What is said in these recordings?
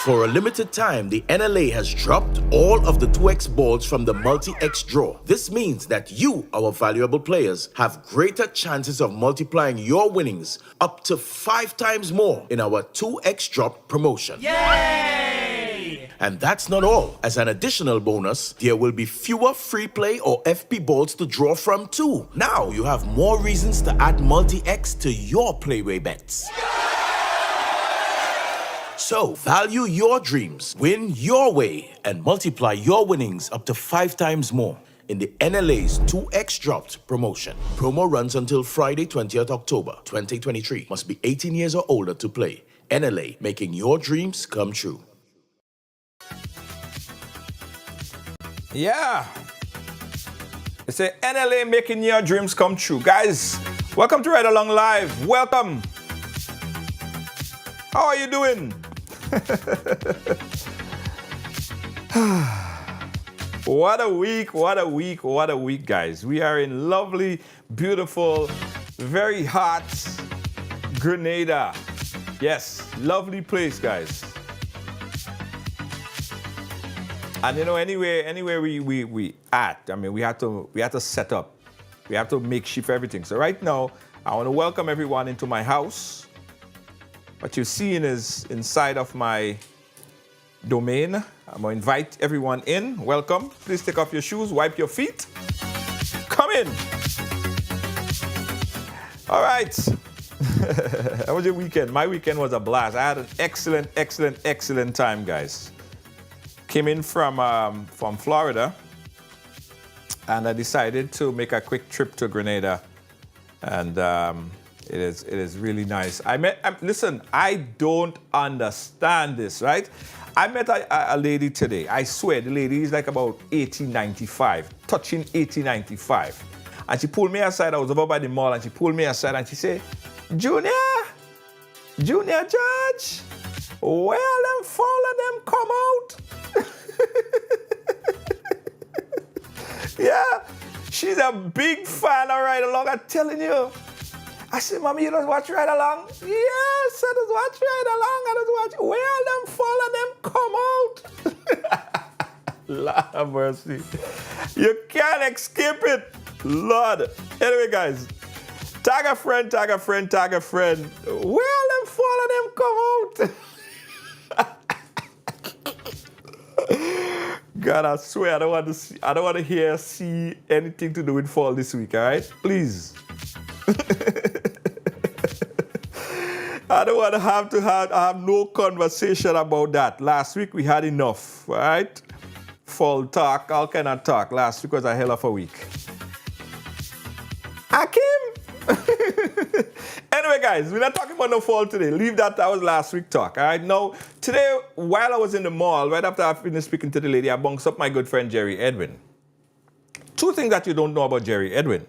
For a limited time, the NLA has dropped all of the 2x balls from the multi-X draw. This means that you, our valuable players, have greater chances of multiplying your winnings up to 5 times more in our 2x drop promotion. Yay! And that's not all. As an additional bonus, there will be fewer free play or FP balls to draw from too. Now you have more reasons to add multi-X to your playway bets. So, value your dreams, win your way, and multiply your winnings up to 5 times more in the NLA's 2x Dropped promotion. Promo runs until Friday, 20th October, 2023. Must be 18 years or older to play. NLA, making your dreams come true. Yeah. It's a NLA making your dreams come true. Guys, welcome to Ride Along Live. Welcome. How are you doing? What a week, what a week, what a week, guys. We are in lovely, beautiful, very hot Grenada. Yes, lovely place, guys. And you know, anywhere we at, I mean, we have to set up. We have to makeshift everything. So right now, I want to welcome everyone into my house. What you're seeing is inside of my domain. I'm going to invite everyone in. Welcome. Please take off your shoes, wipe your feet. Come in. All right. How was your weekend? My weekend was a blast. I had an excellent time, guys. Came in from Florida, and I decided to make a quick trip to Grenada. And it is really nice. Listen, I don't understand this, right? I met a lady today. I swear, the lady is like about 1895, touching 1895. And she pulled me aside. I was over by the mall, and she pulled me aside, and she said, Junior Judge, where them fall of them come out? Yeah, she's a big fan of Ride Along, I'm telling you. I said, Mommy, you just watch Ride Along? Yes, I just watch Ride Along. I just watch. Where them fall of them come out? Lord have mercy. You can't escape it. Lord. Anyway, guys, tag a friend. Where them fall of them come out? God, I swear, I don't want to see anything to do with fall this week, all right? Please. I don't want to have no conversation about that. Last week we had enough, right? Fall talk, all kind of talk. Last week was a hell of a week. Hakim! Anyway, guys, we're not talking about no fall today. Leave that was last week talk, all right? Now, today, while I was in the mall, right after I finished speaking to the lady, I bounced up my good friend Jerry Edwin. 2 things that you don't know about Jerry Edwin.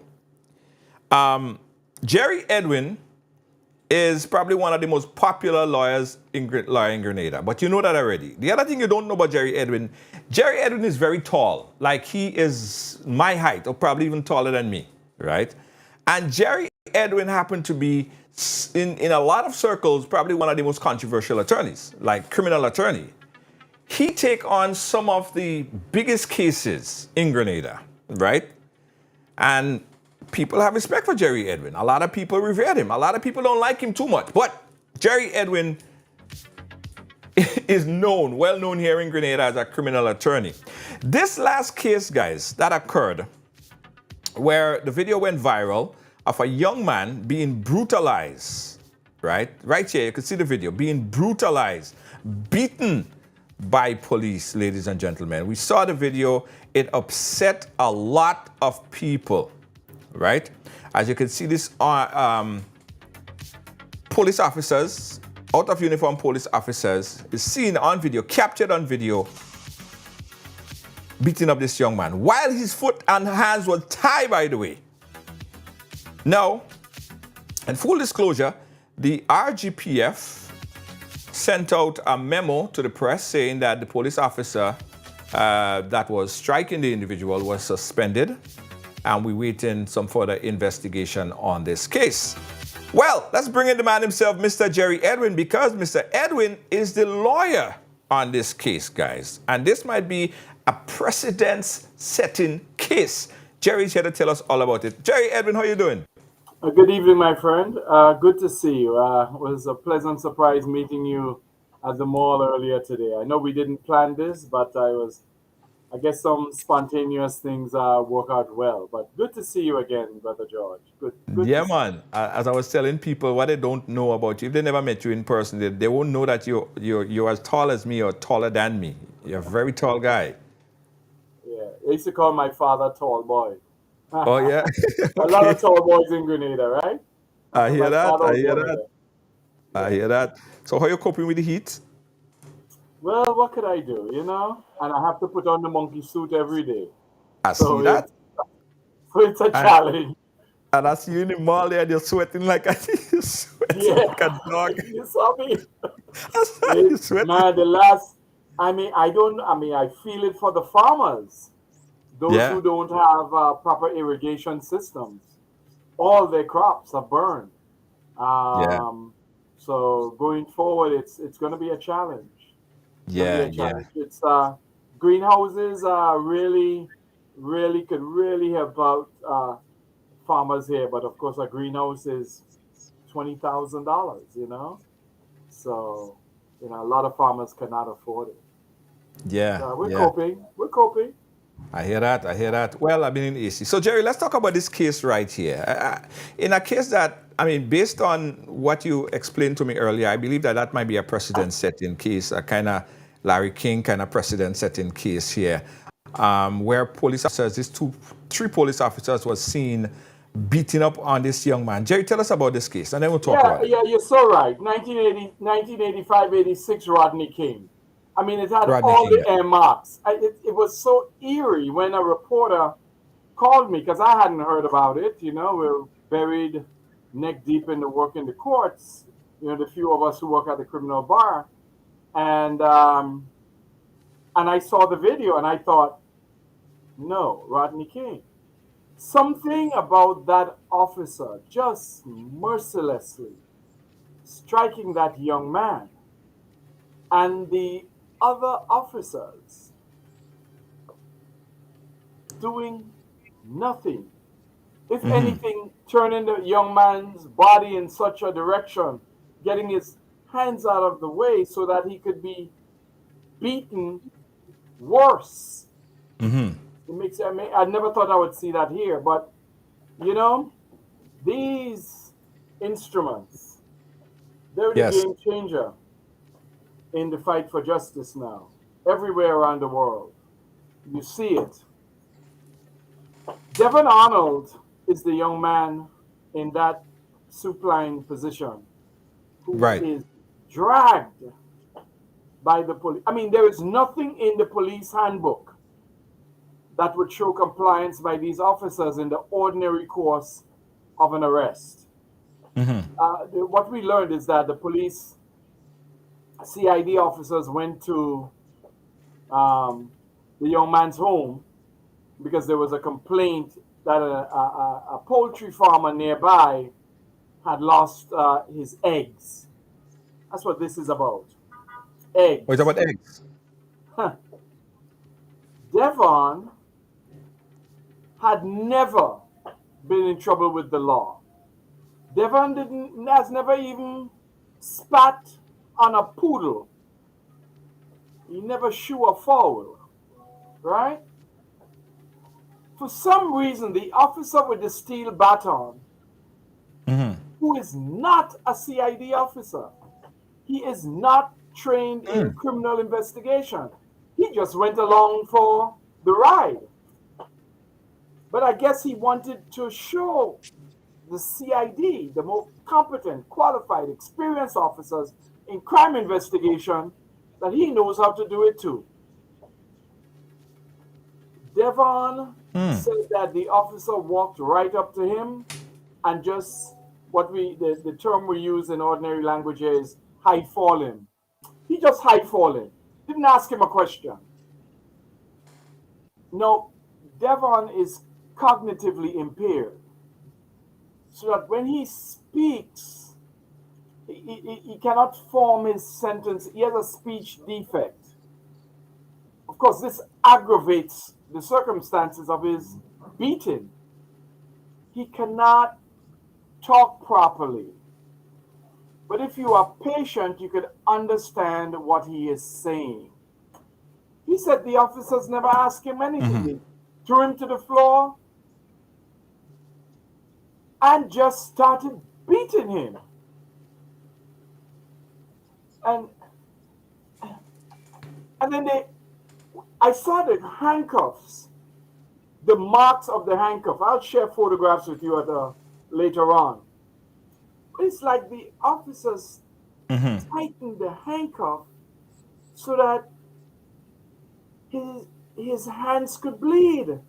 Jerry Edwin is probably one of the most popular lawyers in Grenada, but you know that already. The other thing you don't know about Jerry Edwin is very tall. Like, he is my height, or probably even taller than me, right? And Jerry Edwin happened to be, in a lot of circles, probably one of the most controversial attorneys, like criminal attorney. He take on some of the biggest cases in Grenada, right? And people have respect for Jerry Edwin. A lot of people revere him. A lot of people don't like him too much. But Jerry Edwin is well known here in Grenada as a criminal attorney. This last case, guys, that occurred, where the video went viral of a young man being brutalized, right? Right here, you can see the video, being brutalized, beaten by police, ladies and gentlemen. We saw the video. It upset a lot of people. Right? As you can see, this police officers, out of uniform police officers, is seen on video, captured on video, beating up this young man while his foot and hands were tied, by the way. Now, in full disclosure, the RGPF sent out a memo to the press saying that the police officer that was striking the individual was suspended, and we're waiting some further investigation on this case. Well, let's bring in the man himself, Mr. Jerry Edwin, because Mr. Edwin is the lawyer on this case, guys. And this might be a precedence-setting case. Jerry's here to tell us all about it. Jerry, Edwin, how you doing? Good evening, my friend. Good to see you. It was a pleasant surprise meeting you at the mall earlier today. I know we didn't plan this, but I guess some spontaneous things work out well. But good to see you again, Brother George. Good Yeah, to see man. As I was telling people, what they don't know about you, if they never met you in person, they won't know that you're as tall as me or taller than me. You're a very tall guy. you. Yeah, they used to call my father Tall Boy. Oh, yeah? A lot Okay. of tall boys in Grenada, right? I hear My that. father I was hear one of that. them. I Yeah. hear that. So how you coping with the heat? Well, what could I do, And I have to put on the monkey suit every day. I see So that. it's a And, challenge. and I see you in the mall there, you're sweating like a, you're sweating Yeah. like a dog. You saw me. I saw you It's sweating. man, the last. I feel it for the farmers, those Yeah. who don't have proper irrigation systems. All their crops are burned. Yeah. So going forward, it's going to be a challenge. It's going to be Yeah. a Yeah. challenge. It's greenhouses really could really help out farmers here, but of course, a greenhouse is $20,000. So a lot of farmers cannot afford it. Yeah. So we're Yeah. coping. We're coping. I hear that. I hear that. Well, I've been in AC. So, Jerry, let's talk about this case right here. In a case that, I mean, based on what you explained to me earlier, I believe that that might be a precedent-setting case, a kind of Larry King kind of precedent-setting case here, where police officers, three police officers, was seen beating up on this young man. Jerry, tell us about this case, and then we'll talk Yeah, about it. yeah, you're so right. 1985, 86, Rodney King. I mean, it had Rodney all King, the yeah. air marks. It was so eerie when a reporter called me because I hadn't heard about it. We're buried neck deep in the work in the courts. The few of us who work at the criminal bar, and I saw the video and I thought, no, Rodney King. Something about that officer just mercilessly striking that young man and the other officers doing nothing. If anything, turning the young man's body in such a direction, getting his hands out of the way so that he could be beaten worse. It makes I never thought I would see that here, but you know, these instruments, they're the Yes. game changer in the fight for justice now. Everywhere around the world, you see it. Devon Arnold is the young man in that supine position who Right. is dragged by the police. I mean, there is nothing in the police handbook that would show compliance by these officers in the ordinary course of an arrest. What we learned is that the police CID officers went to the young man's home because there was a complaint that a poultry farmer nearby had lost his eggs. That's what this is about. What Eggs. about eggs? Huh. Devon had never been in trouble with the law. Devon has never even spat on a poodle. He never shoo a fowl, right? For some reason, the officer with the steel baton, who is not a CID officer, he is not trained in criminal investigation. He just went along for the ride. But I guess he wanted to show the CID, the more competent, qualified, experienced officers in crime investigation, that he knows how to do it too. Devon said that the officer walked right up to him and just the term we use in ordinary language is high fall him. He just high fall him. Didn't ask him a question. No, Devon is cognitively impaired. So that when he speaks, he cannot form his sentence. He has a speech defect. course, this aggravates the circumstances of his beating. He cannot talk properly. But if you are patient, you could understand what he is saying. He said the officers never asked him anything. They threw him to the floor and just started beating him. And then I saw the handcuffs, the marks of the handcuff. I'll share photographs with you later on. It's like the officers tightened the handcuff so that his hands could bleed.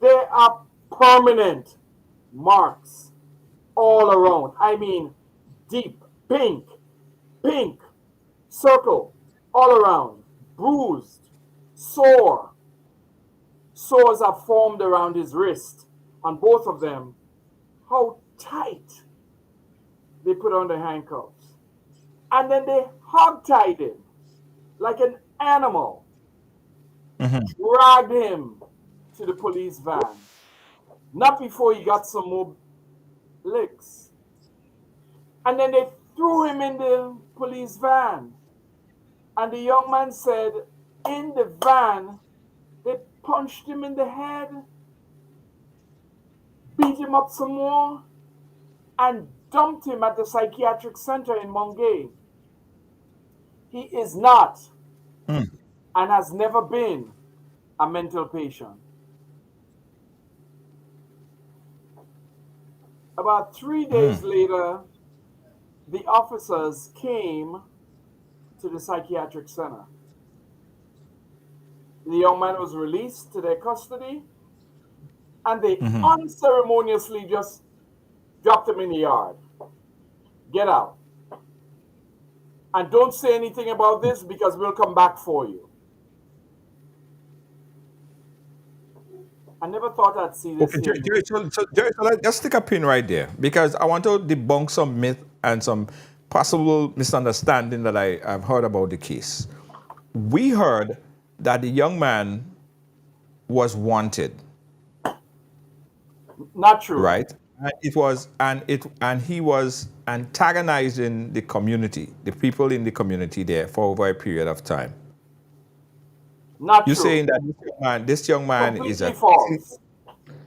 There are permanent marks all around. I mean, deep, pink, circle, all around, bruised, sore. Sores are formed around his wrist on both of them. How tight they put on the handcuffs. And then they hog-tied him like an animal, dragged him to the police van. Not before he got some more licks. And then they threw him in the police van. And the young man said, in the van, they punched him in the head, beat him up some more, and dumped him at the psychiatric center in Mongay. He is not and has never been a mental patient. About 3 days later, the officers came to the psychiatric center. The young man was released to their custody, and they unceremoniously just dropped him in the yard. Get out. And don't say anything about this because we'll come back for you. I never thought I'd see this. Okay, Jerry, so let's stick a pin right there because I want to debunk some myth and some possible misunderstanding that I've heard about the case. We heard that the young man was wanted. Not true. Right? And he was antagonizing the community, the people in the community there for over a period of time. Not You're true. saying that this young man is Completely false.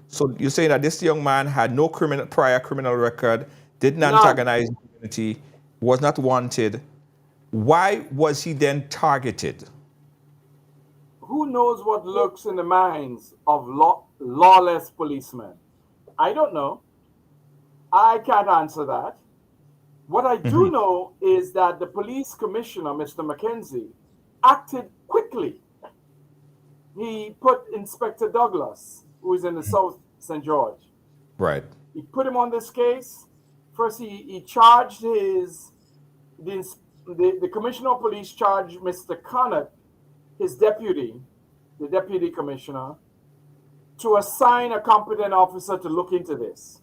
So you're saying that this young man had no prior criminal record, didn't None. antagonize the community, was not wanted. Why was he then targeted? Who knows what lurks in the minds of lawless policemen? I don't know. I can't answer that. What I do know is that the police commissioner, Mr. McKenzie, acted quickly. He put Inspector Douglas, who is in the South St. George. Right. He put him on this case. First, he charged the commissioner of police charged Mr. Connett, his deputy, the deputy commissioner, to assign a competent officer to look into this.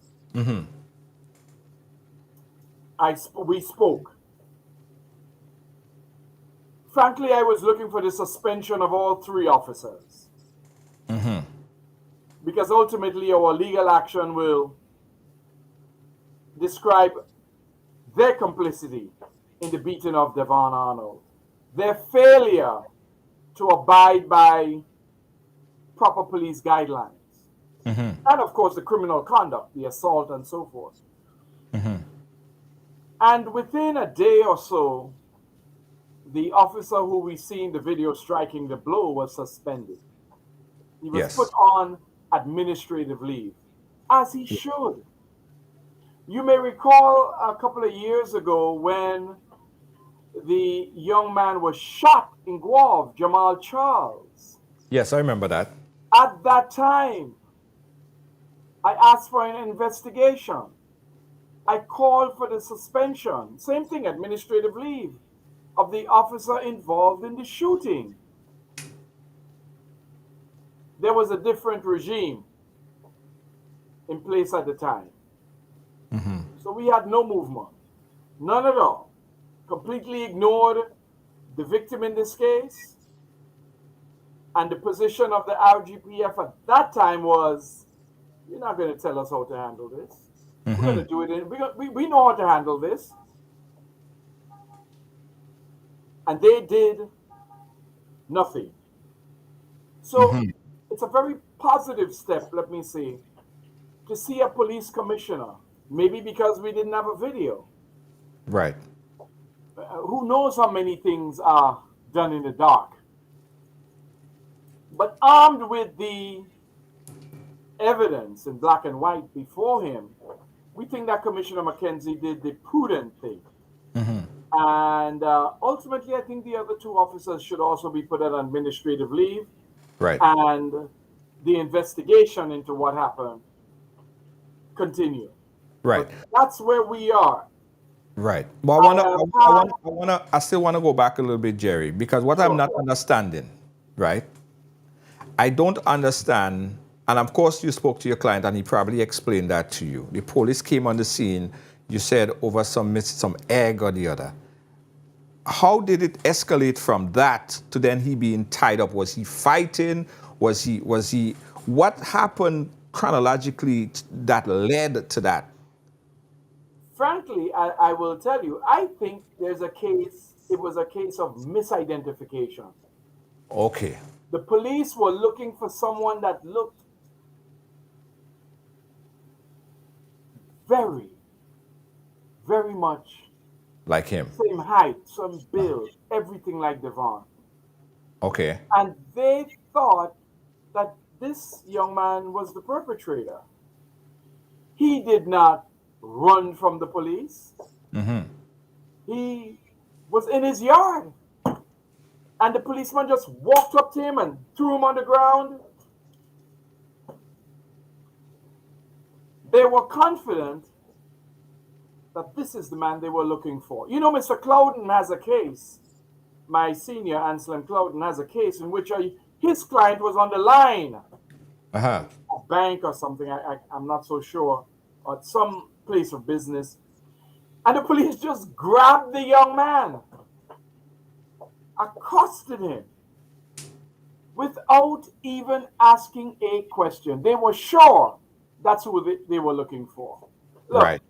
We spoke. Frankly, I was looking for the suspension of all three officers. Because ultimately our legal action will describe their complicity in the beating of Devon Arnold, their failure to abide by proper police guidelines, and of course the criminal conduct, the assault and so forth. And within a day or so, the officer who we see in the video striking the blow was suspended. He was put on administrative leave, as he should. You may recall a couple of years ago when the young man was shot in Guave, Jamal Charles. Yes, I remember that. At that time, I asked for an investigation. I called for the suspension, same thing, administrative leave, of the officer involved in the shooting. There was a different regime in place at the time. So we had no movement, none at all. Completely ignored the victim in this case. And the position of the RGPF at that time was, you're not going to tell us how to handle this. We're going to do it. We know how to handle this. And they did nothing. So it's a very positive step, let me say, to see a police commissioner. Maybe because we didn't have a video. Right. Who knows how many things are done in the dark. But armed with the evidence in black and white before him, we think that Commissioner McKenzie did the prudent thing. And ultimately, I think the other two officers should also be put on administrative leave. Right. And the investigation into what happened continue. Right. But that's where we are. Right. But I still want to go back a little bit, Jerry, because what I'm not understanding, right? I don't understand, and of course you spoke to your client and he probably explained that to you. The police came on the scene, you said over some egg or the other. How did it escalate from that to then he being tied up? Was he fighting? Was he what happened chronologically that led to that? Frankly, I will tell you, I think it was a case of misidentification. Okay. The police were looking for someone that looked very, very much Like him. same height, some build, everything like Devon. Okay. And they thought that this young man was the perpetrator. He did not run from the police. He was in his yard. And the policeman just walked up to him and threw him on the ground. They were confident that this is the man they were looking for. You know, Mr. Clouden has a case. My senior, Anselm Clouden, has a case in which his client was on the line. A bank or something, I'm not so sure, or some place of business. And the police just grabbed the young man, accosted him, without even asking a question. They were sure that's who they were looking for. Look, Right.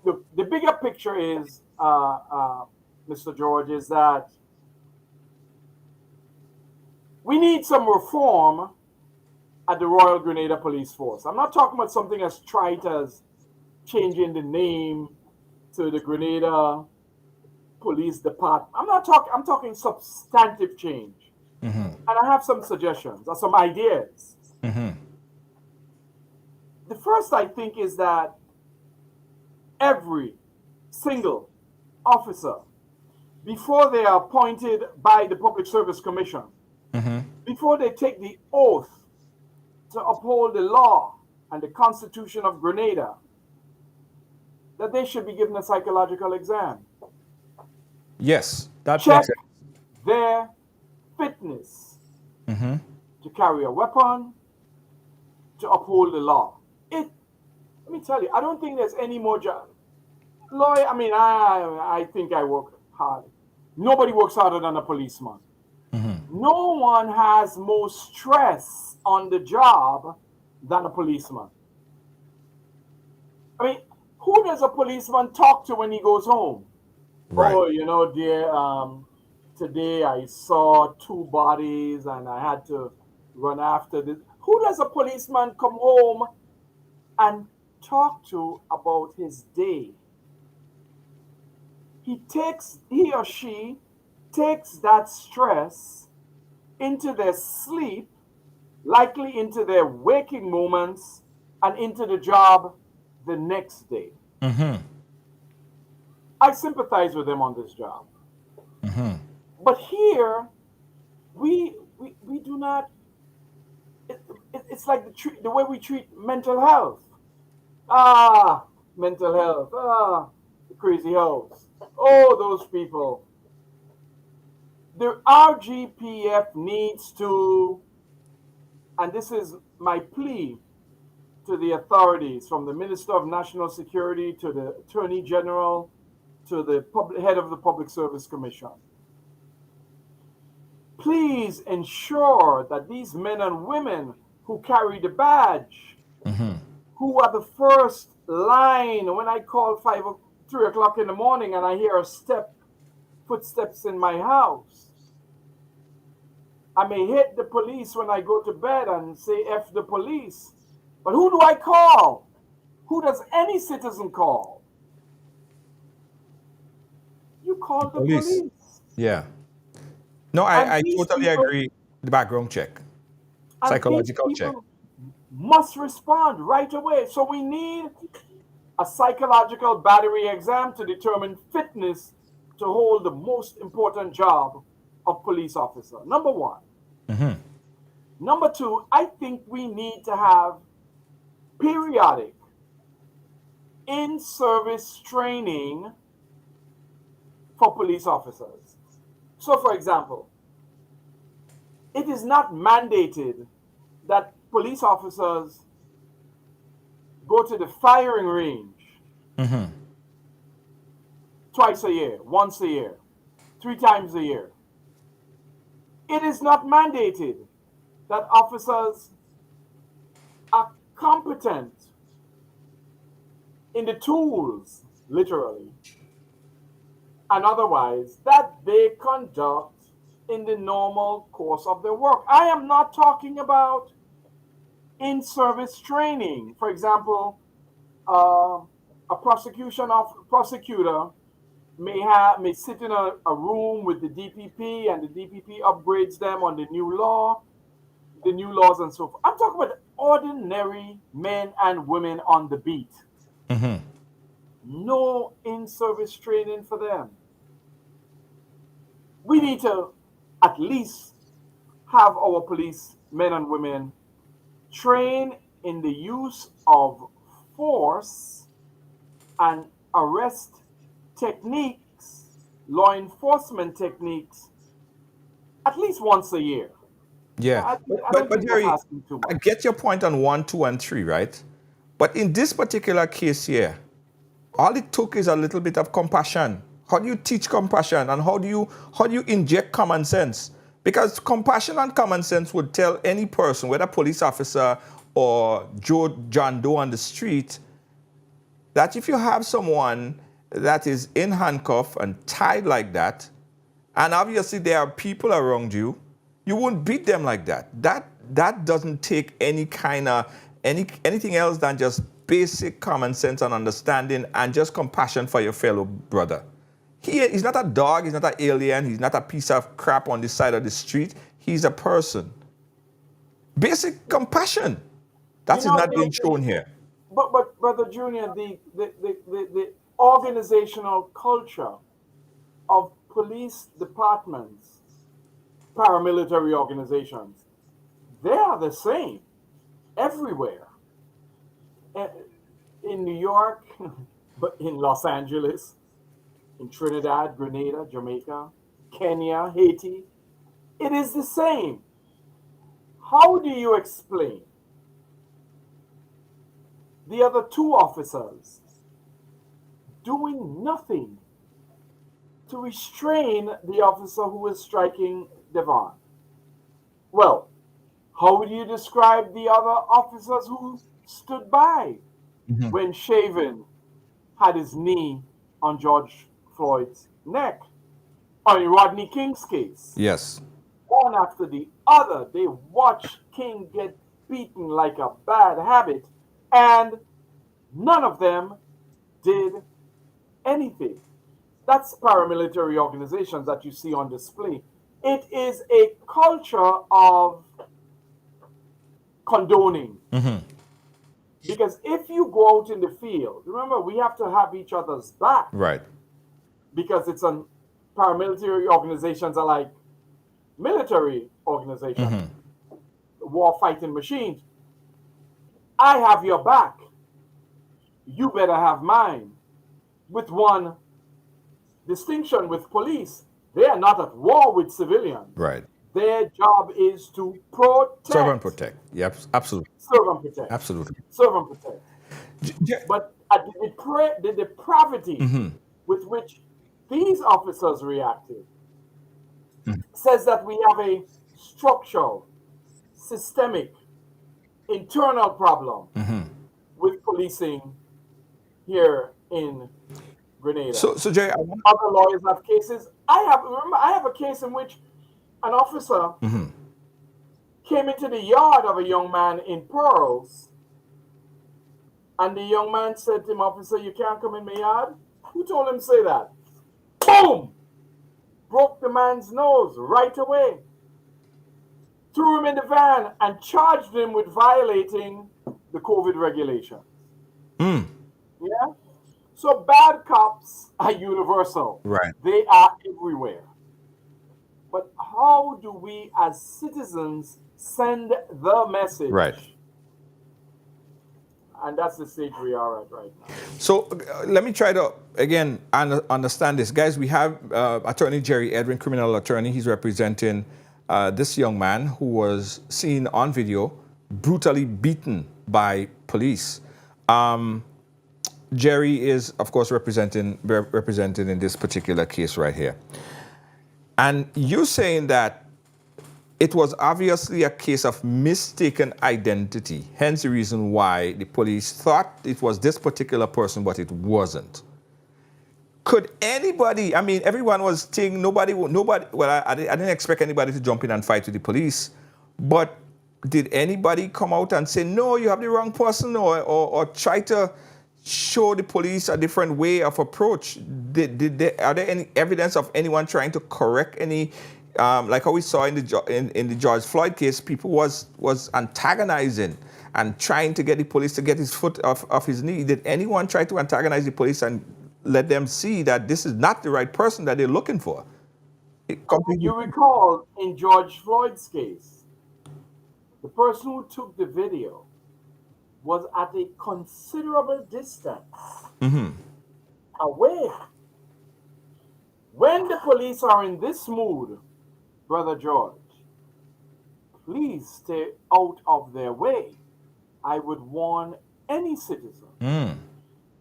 The bigger picture is, Mr. George, is that we need some reform at the Royal Grenada Police Force. I'm not talking about something as trite as changing the name to the Grenada Police Department. I'm talking substantive change. And I have some suggestions or some ideas. The first, I think, is that every single officer, before they are appointed by the Public Service Commission, before they take the oath to uphold the law and the Constitution of Grenada, that they should be given a psychological exam. Yes, that Check makes sense. their fitness to carry a weapon, to uphold the law. Let me tell you, I don't think there's any more job. Lawyer, I think I work hard. Nobody works harder than a policeman. No one has more stress on the job than a policeman. I mean, who does a policeman talk to when he goes home? Right. Oh, dear, today I saw 2 bodies and I had to run after this. Who does a policeman come home and talk to about his day? He or she takes that stress into their sleep, likely into their waking moments, and into the job the next day. I sympathize with them on this job. But here, we do not, it's like the way we treat mental health. Mental health. The crazy house. Oh, those people. The RGPF needs to, and this is my plea to the authorities, from the Minister of National Security to the Attorney General to the head of the Public Service Commission. Please ensure that these men and women who carry the badge, who are the first line when I call 3 o'clock in the morning and I hear footsteps in my house. I may hit the police when I go to bed and say F the police. But who do I call? Who does any citizen call? You call the Police. police. Yeah. No, And I these totally people agree. The background check, and these psychological check. people must respond right away. So we need a psychological battery exam to determine fitness to hold the most important job of police officer. Number one. Number two, I think we need to have periodic in-service training for police officers. So, for example, it is not mandated that police officers go to the firing range twice a year, once a year, 3 times a year. It is not mandated that officers are competent in the tools, literally, and otherwise, that they conduct in the normal course of their work. I am not talking about in-service training. For example, a prosecutor may sit in a room with the DPP, and the DPP upgrades them on the new laws and so forth. I'm talking about ordinary men and women on the beat. No in-service training for them. We need to at least have our police men and women train in the use of force and arrest techniques, law enforcement techniques, at least once a year. Yeah. I don't But think that's Jerry, asking too I much. get your point on 1, 2, and 3, right? But in this particular case here, all it took is a little bit of compassion. How do you teach compassion, and how do you inject common sense? Because compassion and common sense would tell any person, whether police officer or John Doe on the street, that if you have someone that is in handcuff and tied like that, and obviously there are people around you, you won't beat them like that. That doesn't take anything else than just basic common sense and understanding and just compassion for your fellow brother. He's not a dog, he's not an alien, he's not a piece of crap on the side of the street. He's a person. Basic compassion. That You is know, not being shown here. but Brother Junior, the organizational culture of police departments, paramilitary organizations, they are the same everywhere. Eh, In New York, but in Los Angeles, in Trinidad, Grenada, Jamaica, Kenya, Haiti, it is the same. How do you explain the other two officers doing nothing to restrain the officer who is striking Devon? Well, how would you describe the other officers who stood by when Shaven had his knee on George Floyd's neck? Or in Rodney King's case, Yes. one after the other, they watched King get beaten like a bad habit, and none of them did anything. That's paramilitary organizations that you see on display. It is a culture of condoning. Because if you go out in the field, remember, we have to have each other's back Right. because paramilitary organizations are like military organizations, war fighting machines. I have your back. You better have mine. With one distinction with police, they are not at war with civilians. Right. Their job is to protect. Serve and protect. Yep. Absolutely. Serve and protect. Absolutely. Serve and protect. But at the depravity with which these officers reacted says that we have a structural, systemic, internal problem with policing here in Grenada. So Jerry, I want. Other lawyers have cases. I have a case in which an officer came into the yard of a young man in Pearls, and the young man said to him, "Officer, you can't come in my yard." Who told him to say that? Boom! Broke the man's nose right away. Threw him in the van and charged him with violating the COVID regulations. Yeah? So bad cops are universal. Right. They are everywhere. But how do we as citizens send the message? Right. And that's the stage we are at right now. So let me try to, again, understand this. Guys, we have Attorney Jerry Edwin, criminal attorney. He's representing this young man who was seen on video brutally beaten by police. Jerry is, of course, representing in this particular case right here. And you're saying that it was obviously a case of mistaken identity, hence the reason why the police thought it was this particular person, but it wasn't. Could anybody, I mean, everyone was saying nobody, well, I didn't expect anybody to jump in and fight with the police, but did anybody come out and say, no, you have the wrong person, or try to show the police a different way of approach? Are there any evidence of anyone trying to correct any, like how we saw in the George Floyd case, people was antagonizing and trying to get the police to get his foot off his knee? Did anyone try to antagonize the police and let them see that this is not the right person that they're looking for? You recall in George Floyd's case, the person who took the video was at a considerable distance away. When the police are in this mood, Brother George, please stay out of their way. I would warn any citizen.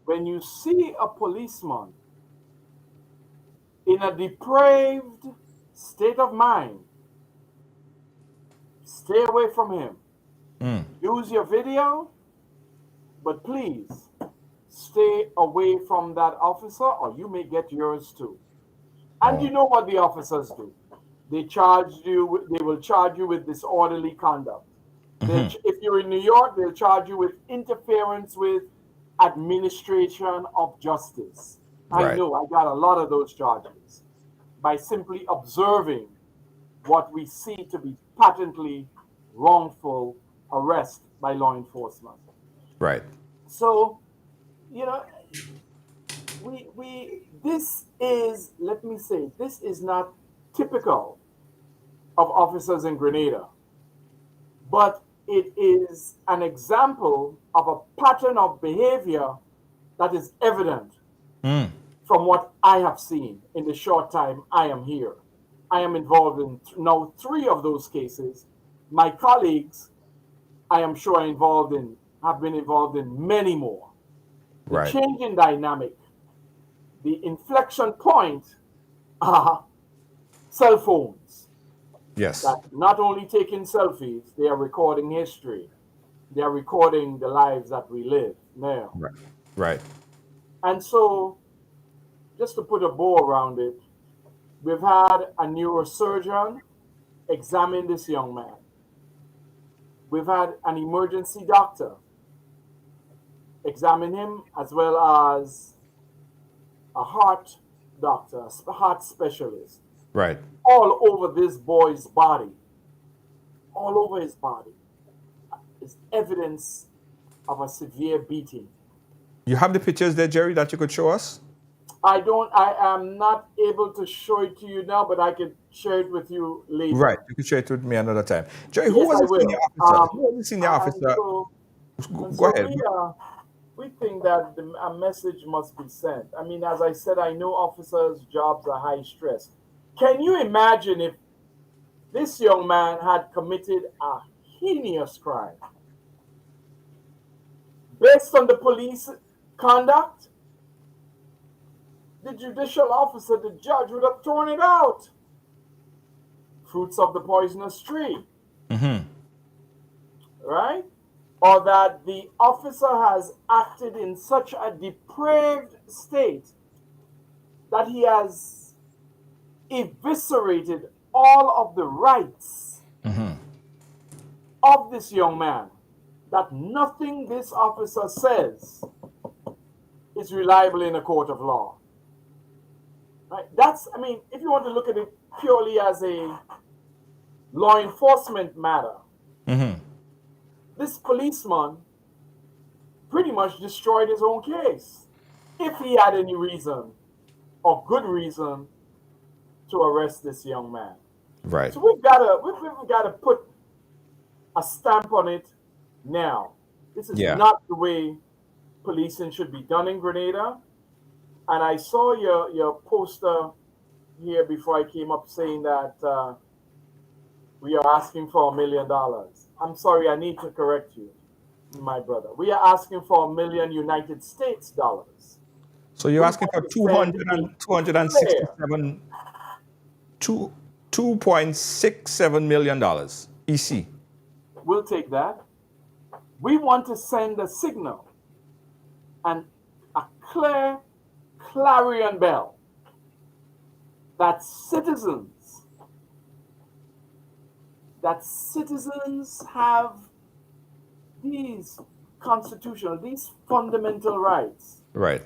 When you see a policeman in a depraved state of mind, stay away from him. Use your video, but please stay away from that officer, or you may get yours too. And you know what the officers do? They will charge you with disorderly conduct. If you're in New York, they'll charge you with interference with administration of justice. Right. I know, I got a lot of those charges by simply observing what we see to be patently wrongful arrest by law enforcement. Right. So, you know, this is, let me say, this is not typical of officers in Grenada, but it is an example of a pattern of behavior that is evident from what I have seen in the short time I am here. I am involved in now 3 of those cases. My colleagues, I am sure, have been involved in many more. The Right. change in dynamic, the inflection point are cell phones. Yes. That not only taking selfies, they are recording history. They are recording the lives that we live now. Right. Right. And so, just to put a bow around it, we've had a neurosurgeon examine this young man. We've had an emergency doctor examine him, as well as a heart doctor, a heart specialist. Right. All over this boy's body, all over his body, is evidence of a severe beating. You have the pictures there, Jerry, that you could show us? I am not able to show it to you now, but I can share it with you later. Right. You can share it with me another time. Jerry, who Yes, was I the will. senior officer? Who was the senior And officer? so Go ahead. we think that a message must be sent. I mean, as I said, I know officers' jobs are high stress. Can you imagine if this young man had committed a heinous crime based on the police conduct? The judicial officer, the judge, would have thrown it out. fruits of the poisonous tree. Right? Or that the officer has acted in such a depraved state that he has eviscerated all of the rights of this young man, that nothing this officer says is reliable in a court of law. Right? That's, I mean, if you want to look at it purely as a law enforcement matter, this policeman pretty much destroyed his own case if he had any reason or good reason to arrest this young man. Right. So we've got to put a stamp on it now. This is Yeah. not the way policing should be done in Grenada. And I saw your poster here before I came up saying that we are asking for $1 million. I'm sorry, I need to correct you, my brother. We are asking for $1 million United States dollars. So you're We asking for want to send a 267, 2.67 million dollars EC. We'll take that. We want to send a signal and a clear clarion bell that citizens have these these fundamental rights. Right.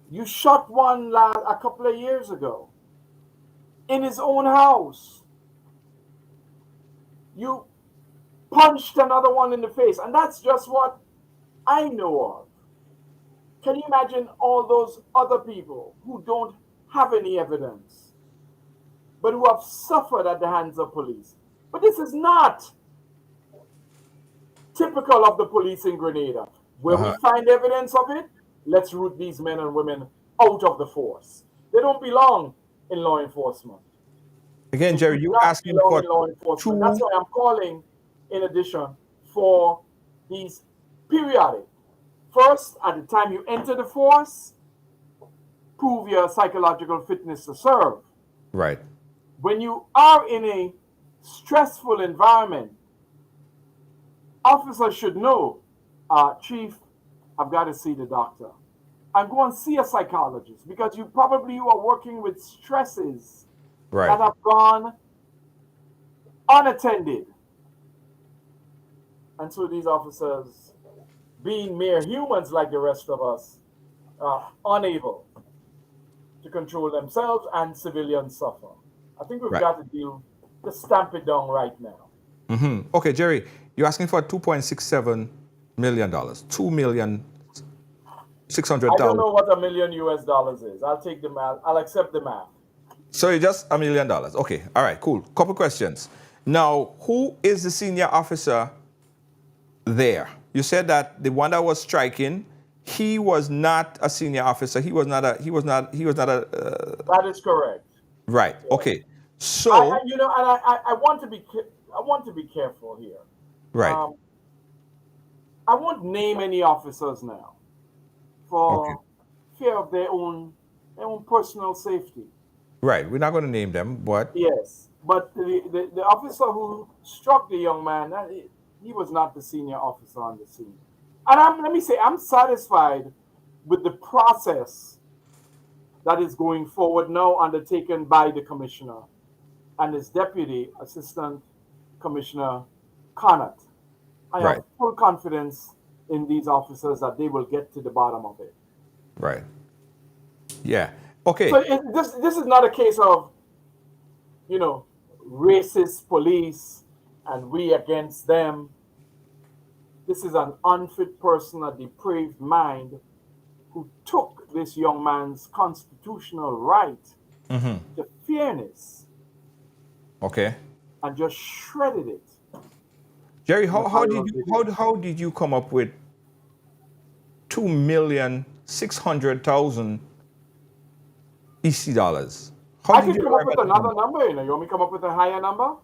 You shot one a couple of years ago in his own house. You punched another one in the face, and that's just what I know of. Can you imagine all those other people who don't have any evidence, but who have suffered at the hands of police? But this is not typical of the police in Grenada. Where we find evidence of it, let's root these men and women out of the force. They don't belong in law enforcement. Again, Jerry, you Not asking belong for in law enforcement. two. That's why I'm calling, in addition, for these periodic. First, at the time you enter the force, prove your psychological fitness to serve. Right. When you are in a stressful environment, officers should know, Chief, I've got to see the doctor. And go and see a psychologist, because you are working with stresses that Right. have gone unattended. And so these officers, being mere humans like the rest of us, are unable to control themselves, and civilians suffer. I think we've Right. got to stamp it down right now. Okay, Jerry, you're asking for $2.67 million. $2,600,000. I don't know what $1 million US is. I'll take the math. I'll accept the math. So it's just $1 million. Okay. All right, cool. Couple questions. Now, who is the senior officer there? You said that the one that was striking, he was not a senior officer. He was not a. That is correct. Right. Okay. So. I want to be careful here. Right. I won't name any officers now, for Okay. fear of their own personal safety. Right. We're not going to name them, but. Yes, but the officer who struck the young man, he was not the senior officer on the scene. And let me say, I'm satisfied with the process that is going forward now, undertaken by the commissioner and his deputy assistant commissioner, Connaught. I Right. have full confidence in these officers that they will get to the bottom of it. Right. Yeah. Okay. So this is not a case of, racist police and we against them. This is an unfit person, a depraved mind, who took this young man's constitutional right to fairness Okay. and just shredded it. Jerry, how did you come up with $2,600,000 EC dollars? How I did could you come up arrive with at that another number? number. You want me to come up with a higher number?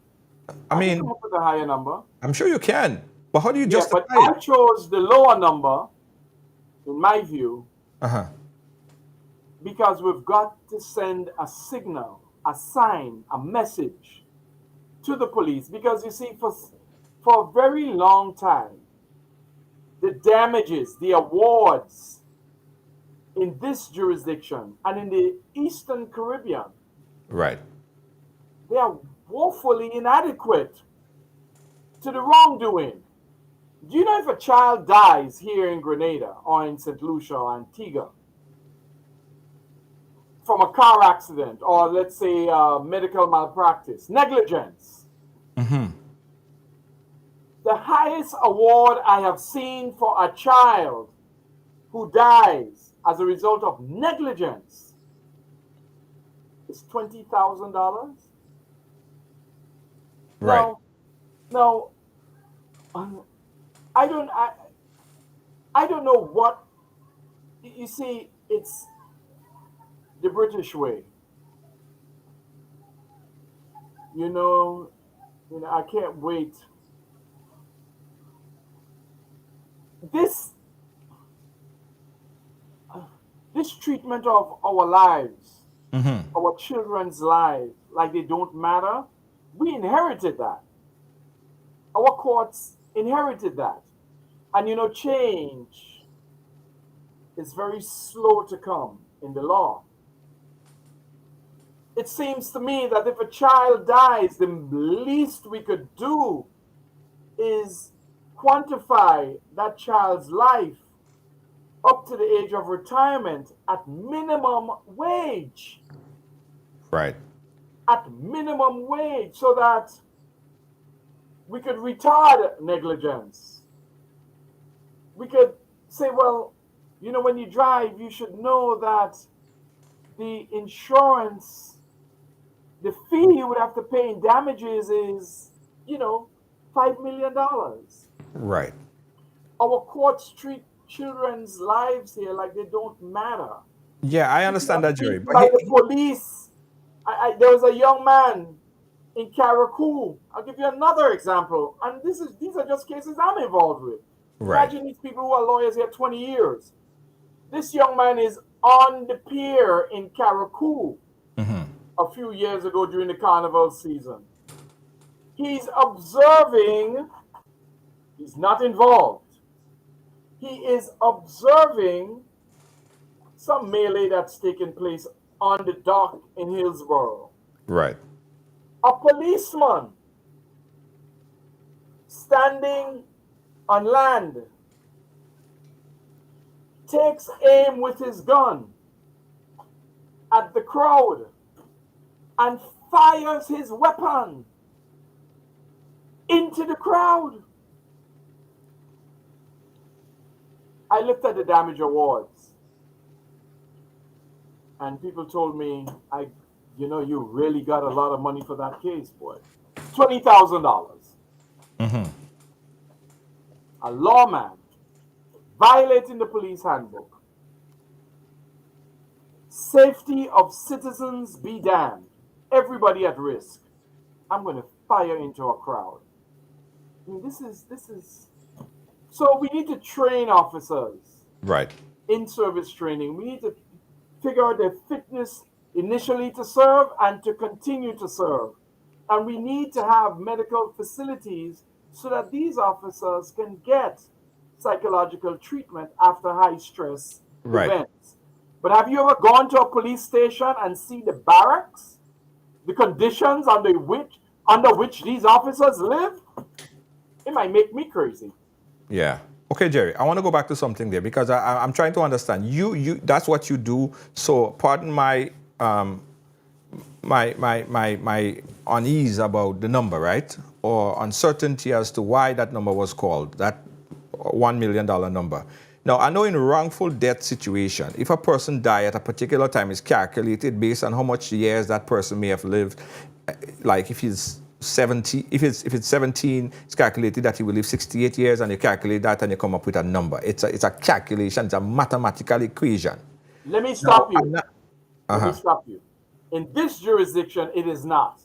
I I mean, can come up with a higher number. I'm sure you can, but how do you Yeah, justify but I it? chose the lower number, in my view, Uh-huh. because we've got to send a signal, a sign, a message to the police, because you see, for a very long time, the damages, the awards in this jurisdiction and in the Eastern Caribbean, Right. they are woefully inadequate to the wrongdoing. Do you know if a child dies here in Grenada or in St. Lucia or Antigua from a car accident or, let's say, medical malpractice, negligence? The highest award I have seen for a child who dies as a result of negligence is $20,000. Right. Now, I don't, I don't know what, you see, it's the British way. I can't wait. This this treatment of our lives, our children's lives, like they don't matter, we inherited that. Our courts inherited that. And change is very slow to come in the law. It seems to me that if a child dies, the least we could do is quantify that child's life up to the age of retirement at minimum wage. Right. At minimum wage, so that we could retard negligence. We could say, well, when you drive, you should know that the insurance, the fee you would have to pay in damages is, $5 million. Right. Our courts treat children's lives here like they don't matter. Yeah, I understand that, Jerry. But By the police. There was a young man in Caracou. I'll give you another example. And these are just cases I'm involved with. Right. Imagine these people who are lawyers here 20 years. This young man is on the pier in Caracou a few years ago during the carnival season. He's observing, he's not involved. He is observing some melee that's taking place on the dock in Hillsborough. Right. A policeman standing on land takes aim with his gun at the crowd and fires his weapon into the crowd. I looked at the damage awards and people told me, you really got a lot of money for that case, boy. $20,000. A lawman violating the police handbook. Safety of citizens be damned. Everybody at risk. I'm going to fire into a crowd. I mean, this is. So we need to train officers. Right. In service training. We need to figure out their fitness initially to serve and to continue to serve. And we need to have medical facilities so that these officers can get psychological treatment after high stress events. But have you ever gone to a police station and see the barracks? The conditions under which these officers live? It might make me crazy. Yeah. Okay, Jerry, I want to go back to something there because I'm trying to understand. You that's what you do. So pardon my my unease about the number, right? Or uncertainty as to why that number was called, that $1 million number. Now, I know in a wrongful death situation, if a person died at a particular time, it's calculated based on how much years that person may have lived. Like if he's 70, if it's 17, it's calculated that he will live 68 years, and you calculate that and you come up with a number. It's a calculation, it's a mathematical equation. Let me stop you. Let me stop you. In this jurisdiction, it is not.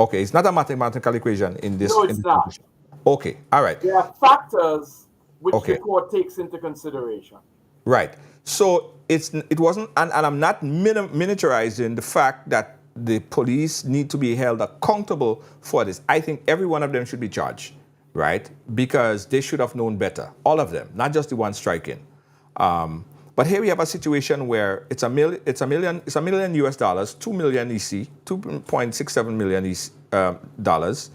Okay, it's not a mathematical equation in this. No, it's not. Position. Okay, all right. There are factors which the court takes into consideration. Right. So it wasn't, and I'm not miniaturizing the fact that the police need to be held accountable for this. I think every one of them should be charged, right? Because they should have known better. All of them, not just the one striking. But here we have a situation where it's a million US dollars, 2 million EC, 2.67 million dollars.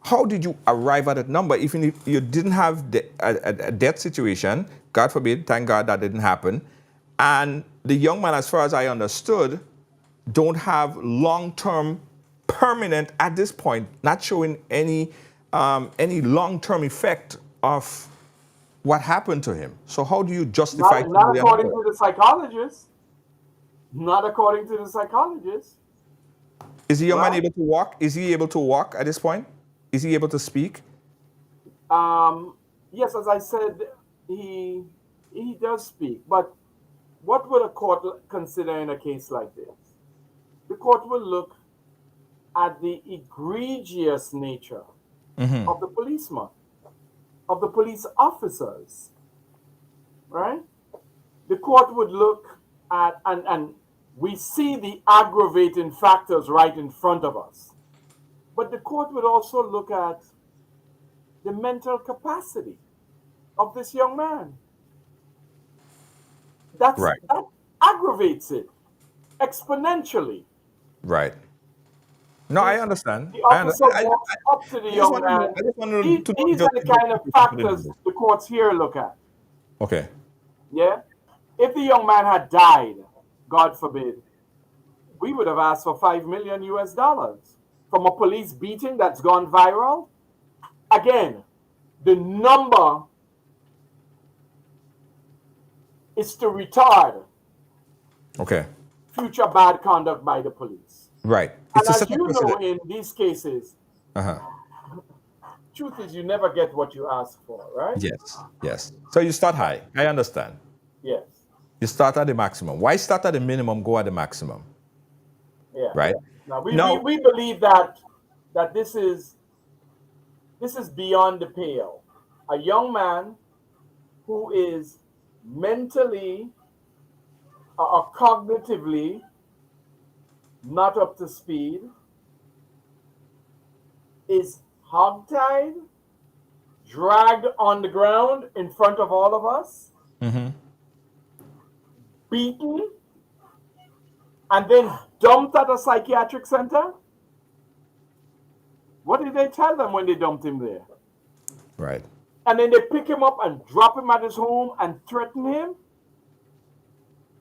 How did you arrive at that number? Even if you didn't have a death situation, God forbid, thank God that didn't happen. And the young man, as far as I understood, don't have long-term, permanent, at this point, not showing any long-term effect of what happened to him. So how do you justify Not according to the psychologist. Not according to the psychologist. Is the young man able to walk? Is he able to walk at this point? Is he able to speak? Yes, as I said, he does speak. But what would a court consider in a case like this? The court will look at the egregious nature of the policeman, of the police officers, right? The court would look at, and we see the aggravating factors right in front of us. But the court would also look at the mental capacity of this young man. That aggravates it exponentially. Right. No, I understand. The officer walks up to the young man. These are the kind of factors the courts here look at. Okay. Yeah? If the young man had died, God forbid, we would have asked for 5 million US dollars from a police beating that's gone viral. Again, the number is to retard future bad conduct by the police. Right. And as you know, in these cases, truth is you never get what you ask for, right? Yes. So you start high. I understand. Yes. You start at the maximum. Why start at the minimum, go at the maximum? Yeah. Right? Now, we believe that this is beyond the pale. A young man who is mentally or cognitively not up to speed is hogtied, dragged on the ground in front of all of us, beaten, and then dumped at a psychiatric center. What did they tell them when they dumped him there? Right. And then they pick him up and drop him at his home and threaten him.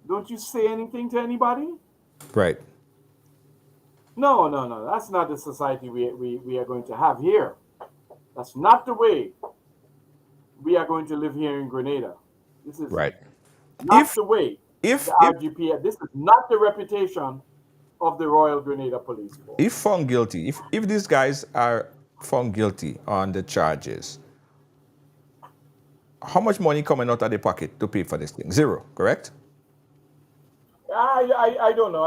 Don't you say anything to anybody? Right. No. That's not the society we are going to have here. That's not the way we are going to live here in Grenada. This is not the way. The RGPF, this is not the reputation of the Royal Grenada Police Force. If found guilty, if these guys are found guilty on the charges, how much money coming out of their pocket to pay for this thing? Zero, correct? I don't know.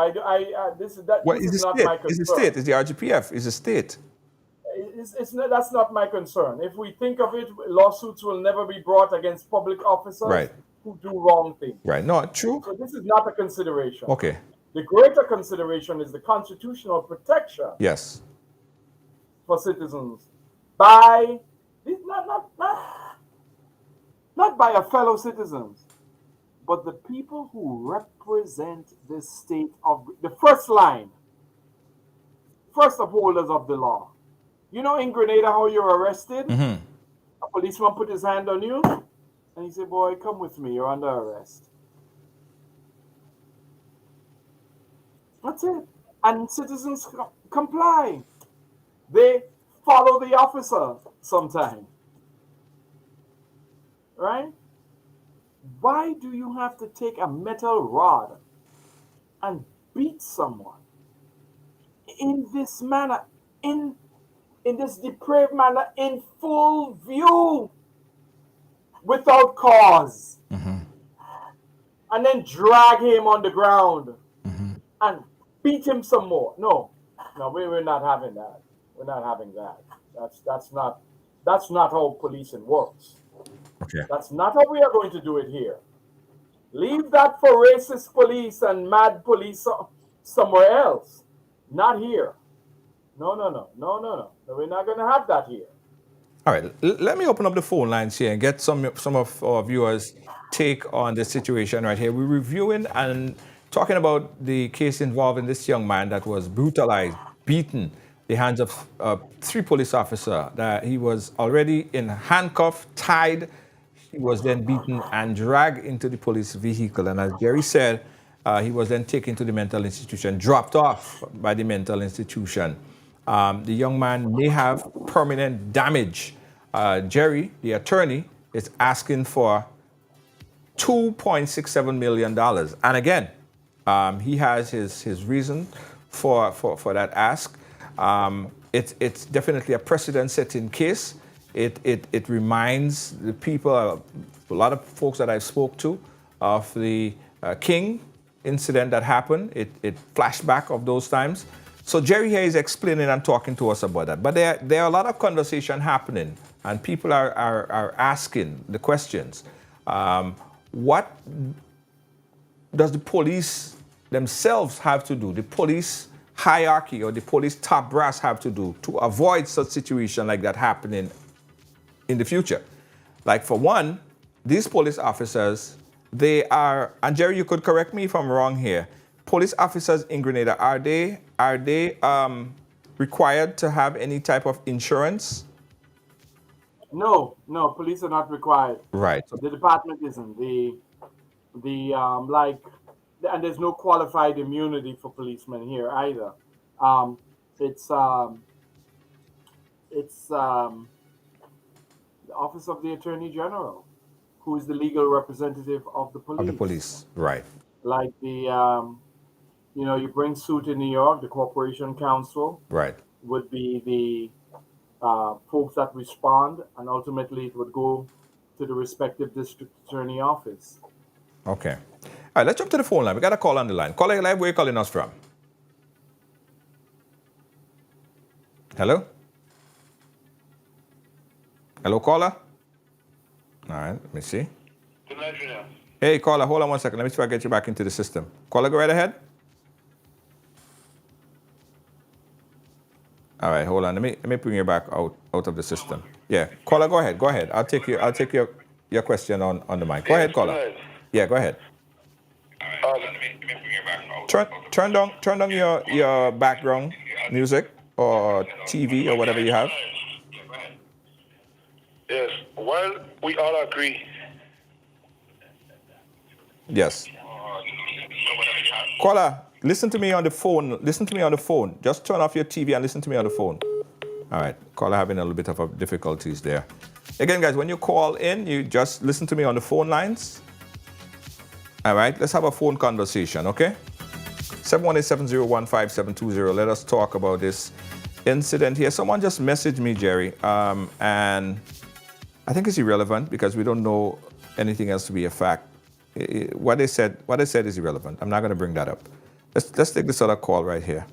This is not my concern. It's the state. It's the RGPF. It's the state. That's not my concern. If we think of it, lawsuits will never be brought against public officers who do wrong things. Right. No, true. So this is not a consideration. Okay. The greater consideration is the constitutional protection. Yes. For citizens by not by a fellow citizens, but the people who represent the state of the first upholders of the law. You know, in Grenada, how you're arrested? A policeman put his hand on you, and he said, "Boy, come with me. You're under arrest." That's it. And citizens comply. They follow the officer sometimes. Right? Why do you have to take a metal rod and beat someone in this manner, in this depraved manner, in full view, without cause, and then drag him on the ground and beat him some more? No, we're not having that. We're not having that. That's not how policing works. Okay. That's not how we are going to do it here. Leave that for racist police and mad police somewhere else. Not here. No, no, no, no, no, no. We're not going to have that here. All right, let me open up the phone lines here and get some of our viewers' take on the situation right here. We're reviewing and talking about the case involving this young man that was brutalized, beaten, the hands of 3 police officers. That he was already in handcuffs, tied. He was then beaten and dragged into the police vehicle. And as Jerry said, he was then taken to the mental institution, dropped off by the mental institution. The young man may have permanent damage. Jerry, the attorney, is asking for $2.67 million. And again, he has his reason for that ask. It's definitely a precedent-setting case. It reminds the people, a lot of folks that I've spoke to, of the King incident that happened. It flashback of those times. So Jerry here is explaining and talking to us about that. But there are a lot of conversation happening, and people are asking the questions. What does the police themselves have to do? The police hierarchy or the police top brass have to do to avoid such situation like that happening in the future? Like, for one, these police officers, they are, and Jerry, you could correct me if I'm wrong here, police officers in Grenada, are they required to have any type of insurance? No, no, police are not required. Right. The department isn't. And there's no qualified immunity for policemen here either. It's the Office of the Attorney General, who is the legal representative of the police. Of the police, right. Like you bring suit in New York, the Corporation Counsel Right. would be the folks that respond, and ultimately it would go to the respective district attorney office. Okay. All right, let's jump to the phone line. We got a call on the line. Caller live, where are you calling us from? Hello? Hello, caller? All right, let me see. Hey, caller, hold on one second. Let me see if I get you back into the system. Caller, go right ahead. All right, hold on. Let me bring you back out of the system. Yeah, caller, go ahead. Go ahead. I'll take your question on the mic. Go ahead, caller. Yeah, go ahead. Turn down your background music or TV or whatever you have. Yes. Well, we all agree. Yes. Caller, listen to me on the phone. Listen to me on the phone. Just turn off your TV and listen to me on the phone. All right. Caller having a little bit of difficulties there. Again, guys, when you call in, you just listen to me on the phone lines. All right. Let's have a phone conversation, okay? 718-701-5720. Let us talk about this incident here. Someone just messaged me, Jerry, and I think it's irrelevant because we don't know anything else to be a fact. What they said is irrelevant. I'm not going to bring that up. Let's take this other call right here.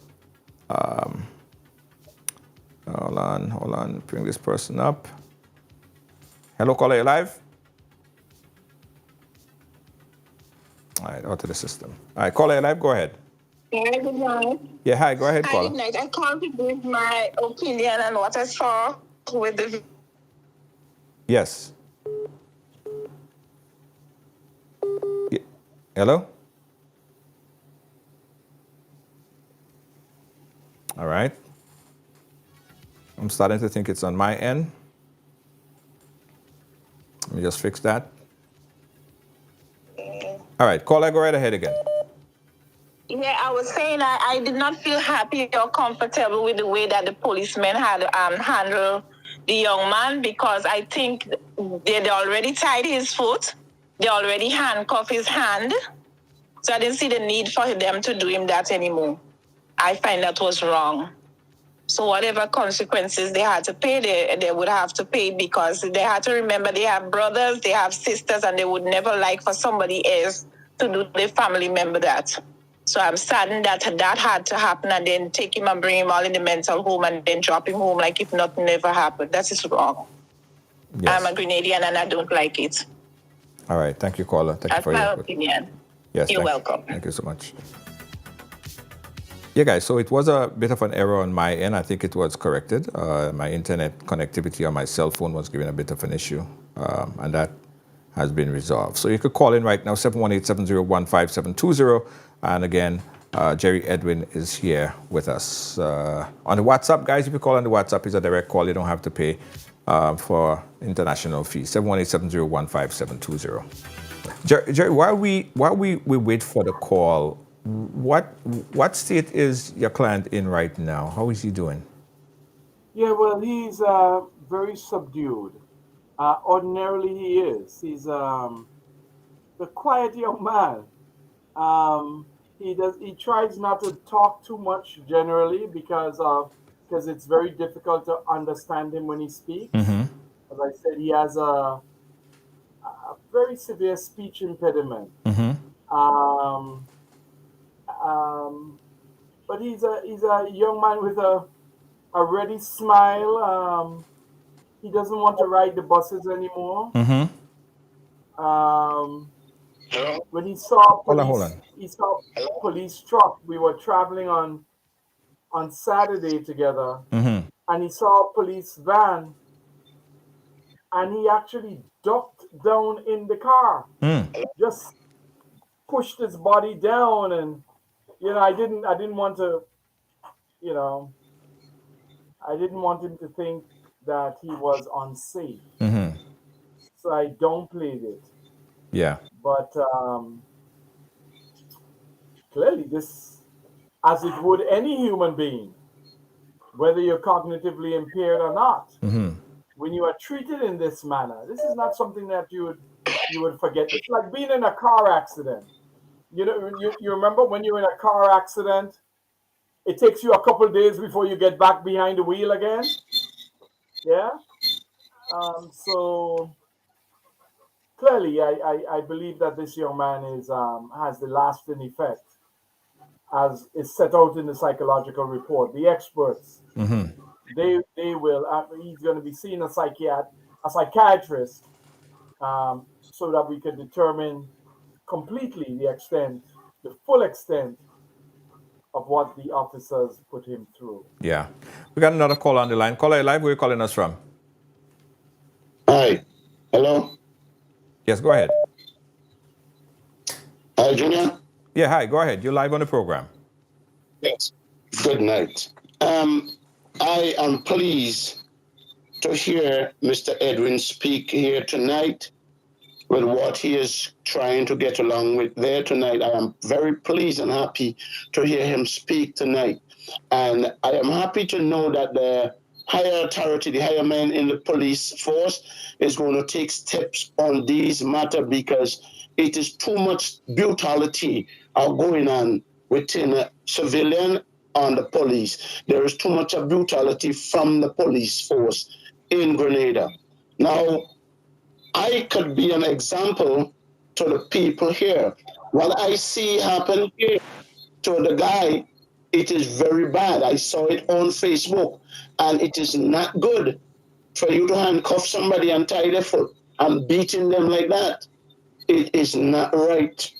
Hold on. Bring this person up. Hello, caller, you live? All right, out of the system. All right, caller, you live? Go ahead. Yeah, good night. Yeah, hi, go ahead, caller. Hi, good night. I called to give my opinion on what I saw with the... Yes. Yeah. Hello? All right. I'm starting to think it's on my end. Let me just fix that. All right, caller, go right ahead again. Yeah, I was saying I did not feel happy or comfortable with the way that the policemen had handled the young man, because I think they'd already tied his foot. They already handcuffed his hand. So I didn't see the need for them to do him that anymore. I find that was wrong. So whatever consequences they had to pay, they would have to pay, because they had to remember they have brothers, they have sisters, and they would never like for somebody else to do their family member that. So I'm saddened that had to happen, and then take him and bring him all in the mental home and then drop him home like if nothing ever happened. That is wrong. Yes. I'm a Grenadian and I don't like it. All right, thank you, caller. Thank you That's for my your opinion. Yes, You're welcome. Thank you so much. Yeah, guys, so it was a bit of an error on my end. I think it was corrected. My internet connectivity on my cell phone was giving a bit of an issue, and that has been resolved. So you could call in right now, 718-701-5720. And again, Jerry Edwin is here with us. On the WhatsApp, guys, if you call on the WhatsApp, it's a direct call. You don't have to pay for international fees. 718-701-5720. Jerry, while we wait for the call, what state is your client in right now? How is he doing? Yeah, well, he's very subdued. Ordinarily, he is. He's the quiet young man. He tries not to talk too much generally because it's very difficult to understand him when he speaks. As I said, he has a very severe speech impediment. Um, um, but he's a young man with a ready smile. He doesn't want to ride the buses anymore. Um, Hello? when he saw Hold police, on. he saw police truck. We were traveling on Saturday together, and he saw a police van, and he actually ducked down in the car, just pushed his body down, and I didn't want to, you know, I didn't want him to think that he was unsafe, so I downplayed it. Yeah. But clearly, this, as it would any human being, whether you're cognitively impaired or not, when you are treated in this manner, this is not something that you would forget. It's like being in a car accident. You remember when you're in a car accident, it takes you a couple of days before you get back behind the wheel again. Yeah. So clearly, I believe that this young man has the lasting effect, as is set out in the psychological report. The experts, they will. He's going to be seeing a psychiatrist, so that we can determine completely the full extent of what the officers put him through. Yeah. We got another call on the line. Caller live, where are you calling us from? Hi. Hello? Yes, go ahead. Hi, Junior? Yeah, hi, go ahead. You're live on the program. Yes. Good night. I am pleased to hear Mr. Edwin speak here tonight with what he is trying to get along with there tonight. I am very pleased and happy to hear him speak tonight. And I am happy to know that the higher authority, the higher men in the police force is going to take steps on these matters, because it is too much brutality going on within a civilian and the police. There is too much brutality from the police force in Grenada. Now, I could be an example to the people here. What I see happen here to the guy, it is very bad. I saw it on Facebook, and it is not good for you to handcuff somebody and tie their foot and beating them like that. It is not right.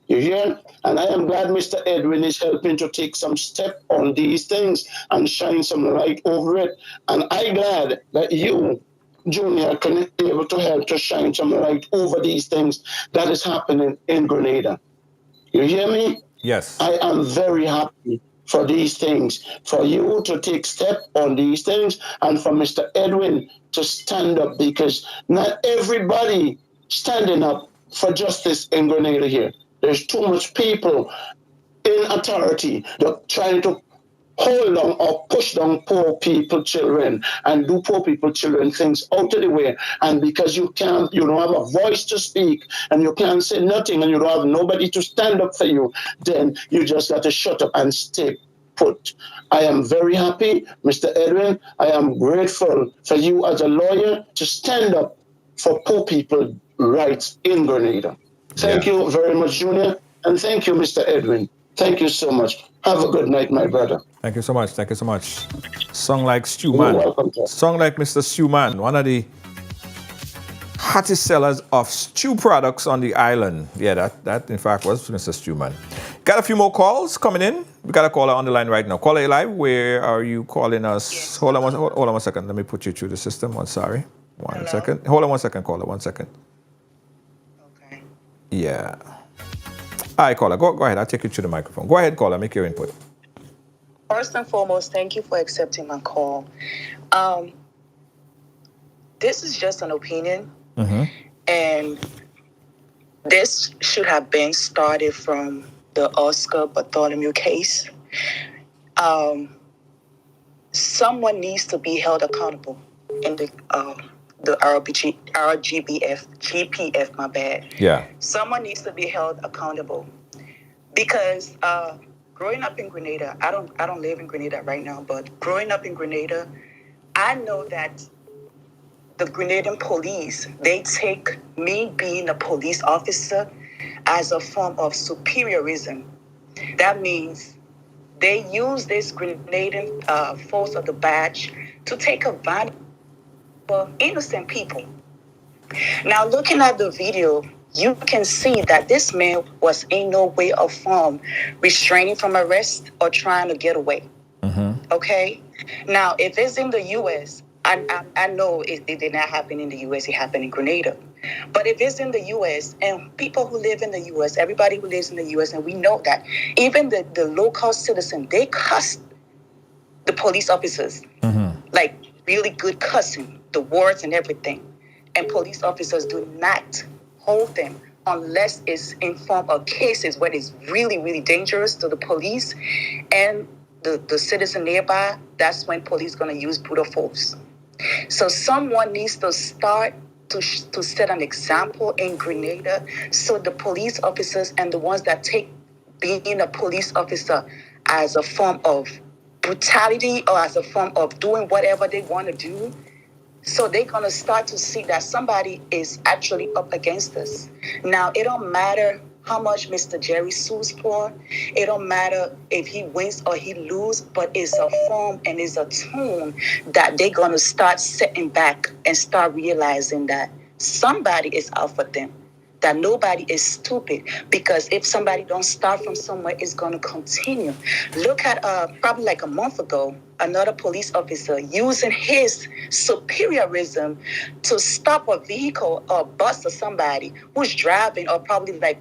You hear? And I am glad Mr. Edwin is helping to take some step on these things and shine some light over it. And I'm glad that you, Junior, can be able to help to shine some light over these things that is happening in Grenada. You hear me? Yes. I am very happy for these things, for you to take step on these things, and for Mr. Edwin to stand up, because not everybody standing up for justice in Grenada here. There's too much people in authority that trying to hold on or push down poor people children and do poor people children things out of the way. And because you don't have a voice to speak, and you can't say nothing, and you don't have nobody to stand up for you, then you just got to shut up and stay put. I am very happy, Mr. Edwin. I am grateful for you as a lawyer to stand up for poor people rights in Grenada. Thank you very much, Junior. And thank you, Mr. Edwin. Thank you so much. Have a good night, my brother. Thank you so much. Thank you so much. Song like Stew You're Man. welcome, sir. Song like Mr. Stew Man, one of the hottest sellers of stew products on the island. Yeah, that in fact was Mr. Stew Man. Got a few more calls coming in. We got a caller on the line right now. Caller, you live? Where are you calling us? Yes. Hold on one second. Let me put you through the system. Sorry. One Hello? second. Hold on 1 second, caller. 1 second. Okay. Yeah. All right, caller. Go ahead. I'll take you to the microphone. Go ahead, caller. Make your input. First and foremost, thank you for accepting my call. This is just an opinion, and this should have been started from the Oscar Bartholomew case. Someone needs to be held accountable in the GPF, my bad. Yeah. Someone needs to be held accountable because growing up in Grenada, I don't live in Grenada right now, but growing up in Grenada, I know that the Grenadian police, they take me being a police officer as a form of superiorism. That means they use this Grenadian force of the badge to take advantage of innocent people. Now, looking at the video, you can see that this man was in no way or form restraining from arrest or trying to get away. Okay? Now, if it's in the U.S., I know it did not happen in the U.S., it happened in Grenada. But if it's in the U.S., and people who live in the U.S., everybody who lives in the U.S., and we know that, even the local citizen, they cuss the police officers, like really good cussing, the words and everything. And police officers do not hold them unless it's in form of cases where it's really, really dangerous to the police and the citizen nearby. That's when police going to use brutal force. So someone needs to start to set an example in Grenada so the police officers and the ones that take being a police officer as a form of brutality or as a form of doing whatever they want to do. So they're going to start to see that somebody is actually up against us. Now, it don't matter how much Mr. Jerry sues for. It don't matter if he wins or he loses, but it's a form and it's a tone that they're going to start setting back and start realizing that somebody is out for them, that nobody is stupid, because if somebody don't start from somewhere, it's going to continue. Look at probably like a month ago, another police officer using his superiorism to stop a vehicle or bus or somebody who's driving or probably like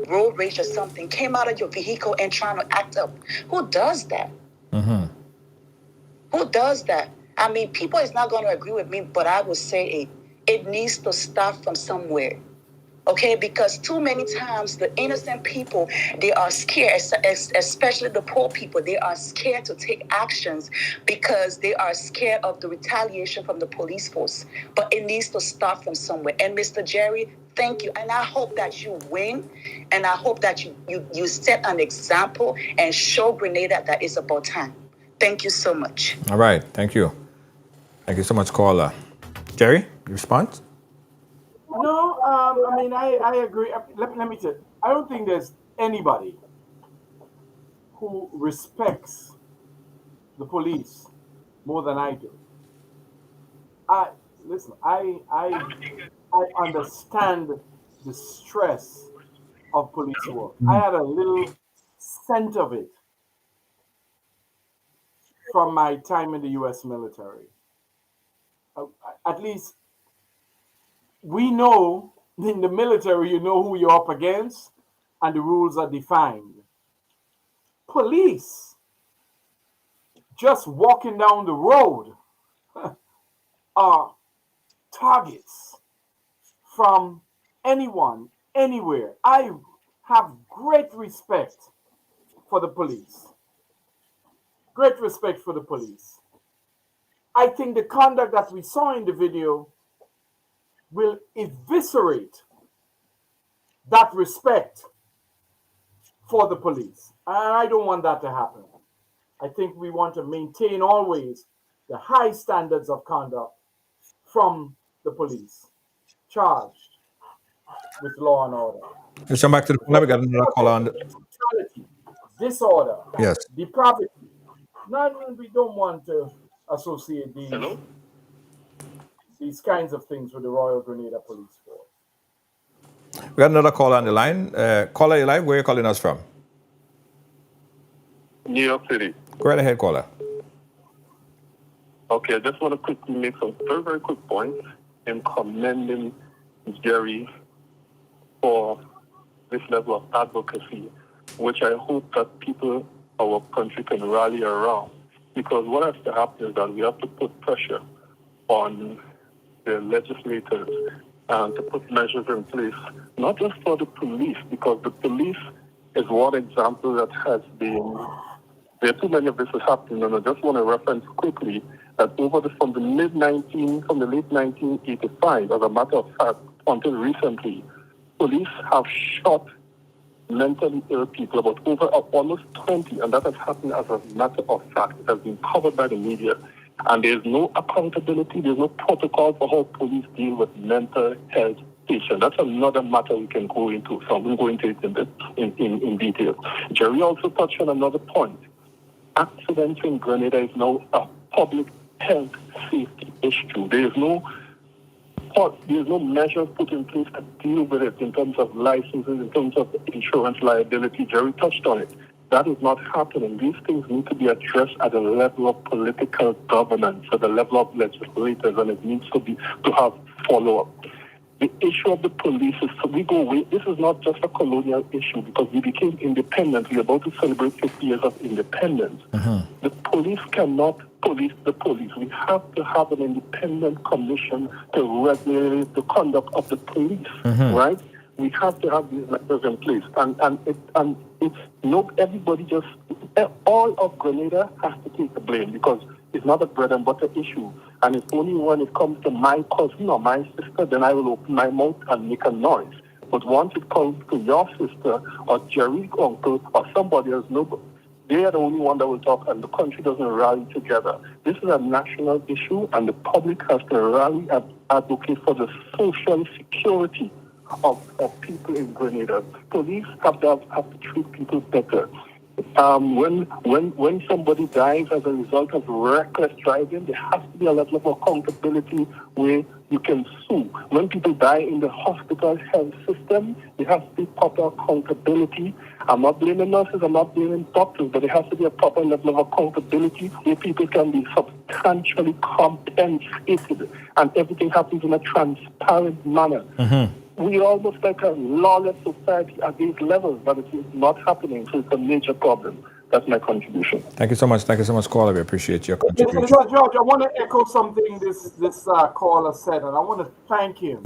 road rage or something, came out of your vehicle and trying to act up. Who does that? Who does that? I mean, people is not going to agree with me, but I would say it needs to start from somewhere. Okay, because too many times the innocent people, they are scared, especially the poor people, they are scared to take actions because they are scared of the retaliation from the police force. But it needs to start from somewhere. And Mr. Jerry, thank you. And I hope that you win. And I hope that you set an example and show Grenada that it's about time. Thank you so much. All right. Thank you. Thank you so much, caller. Jerry, your response? No, I mean, I agree. Let me tell you, I don't think there's anybody who respects the police more than I do. Listen, I understand the stress of police work. I had a little scent of it from my time in the U.S. military. At least we know in the military, you know who you're up against, and the rules are defined. Police, just walking down the road, are targets from anyone, anywhere. I have great respect for the police. Great respect for the police. I think the conduct that we saw in the video will eviscerate that respect for the police. And I don't want that to happen. I think we want to maintain always the high standards of conduct from the police charged with law and order. Let's come back to the phone. We got another caller on the... Brutality, disorder, Yes. depravity. None, we don't want to associate these kinds of things with the Royal Grenada Police Force. We got another caller on the line. Caller, you live? Where are you calling us from? New York City. Go right ahead, caller. Okay, I just want to quickly make some very, very quick points in commending Jerry for this level of advocacy, which I hope that people, our country, can rally around. Because what has to happen is that we have to put pressure on the legislators and to put measures in place, not just for the police, because the police is one example that has been, there are too many of this is happening, and I just want to reference quickly that from the late 1985, as a matter of fact, until recently, police have shot mentally ill people, about over almost 20, and that has happened as a matter of fact. It has been covered by the media. And there's no accountability, there's no protocol for how police deal with mental health patients. That's another matter we can go into, so I won't go into it in detail. Jerry also touched on another point. Accidents in Grenada is now a public health safety issue. There's no measures put in place to deal with it in terms of licenses, in terms of insurance liability. Jerry touched on it. That is not happening. These things need to be addressed at the level of political governance, at the level of legislators, and it needs to have follow-up. The issue of the police is, we go away. This is not just a colonial issue because we became independent. We're about to celebrate 50 years of independence. The police cannot police the police. We have to have an independent commission to regulate the conduct of the police, right? We have to have these measures in place. Everybody just, all of Grenada has to take the blame because it's not a bread and butter issue. And it's only when it comes to my cousin or my sister, then I will open my mouth and make a noise. But once it comes to your sister or Jerry's uncle or somebody else, nobody, they are the only one that will talk, and the country doesn't rally together. This is a national issue, and the public has to rally and advocate for the social security of people in Grenada. Police have to treat people better. When somebody dies as a result of reckless driving, there has to be a level of accountability where you can sue. When people die in the hospital health system, there has to be proper accountability. I'm not blaming nurses, I'm not blaming doctors, but there has to be a proper level of accountability where people can be substantially compensated and everything happens in a transparent manner. We almost like a lawless society at these levels, but it is not happening, so it's a major problem. That's my contribution. Thank you so much, caller. We appreciate your contribution. Mr. George, I want to echo something this caller said, and I want to thank him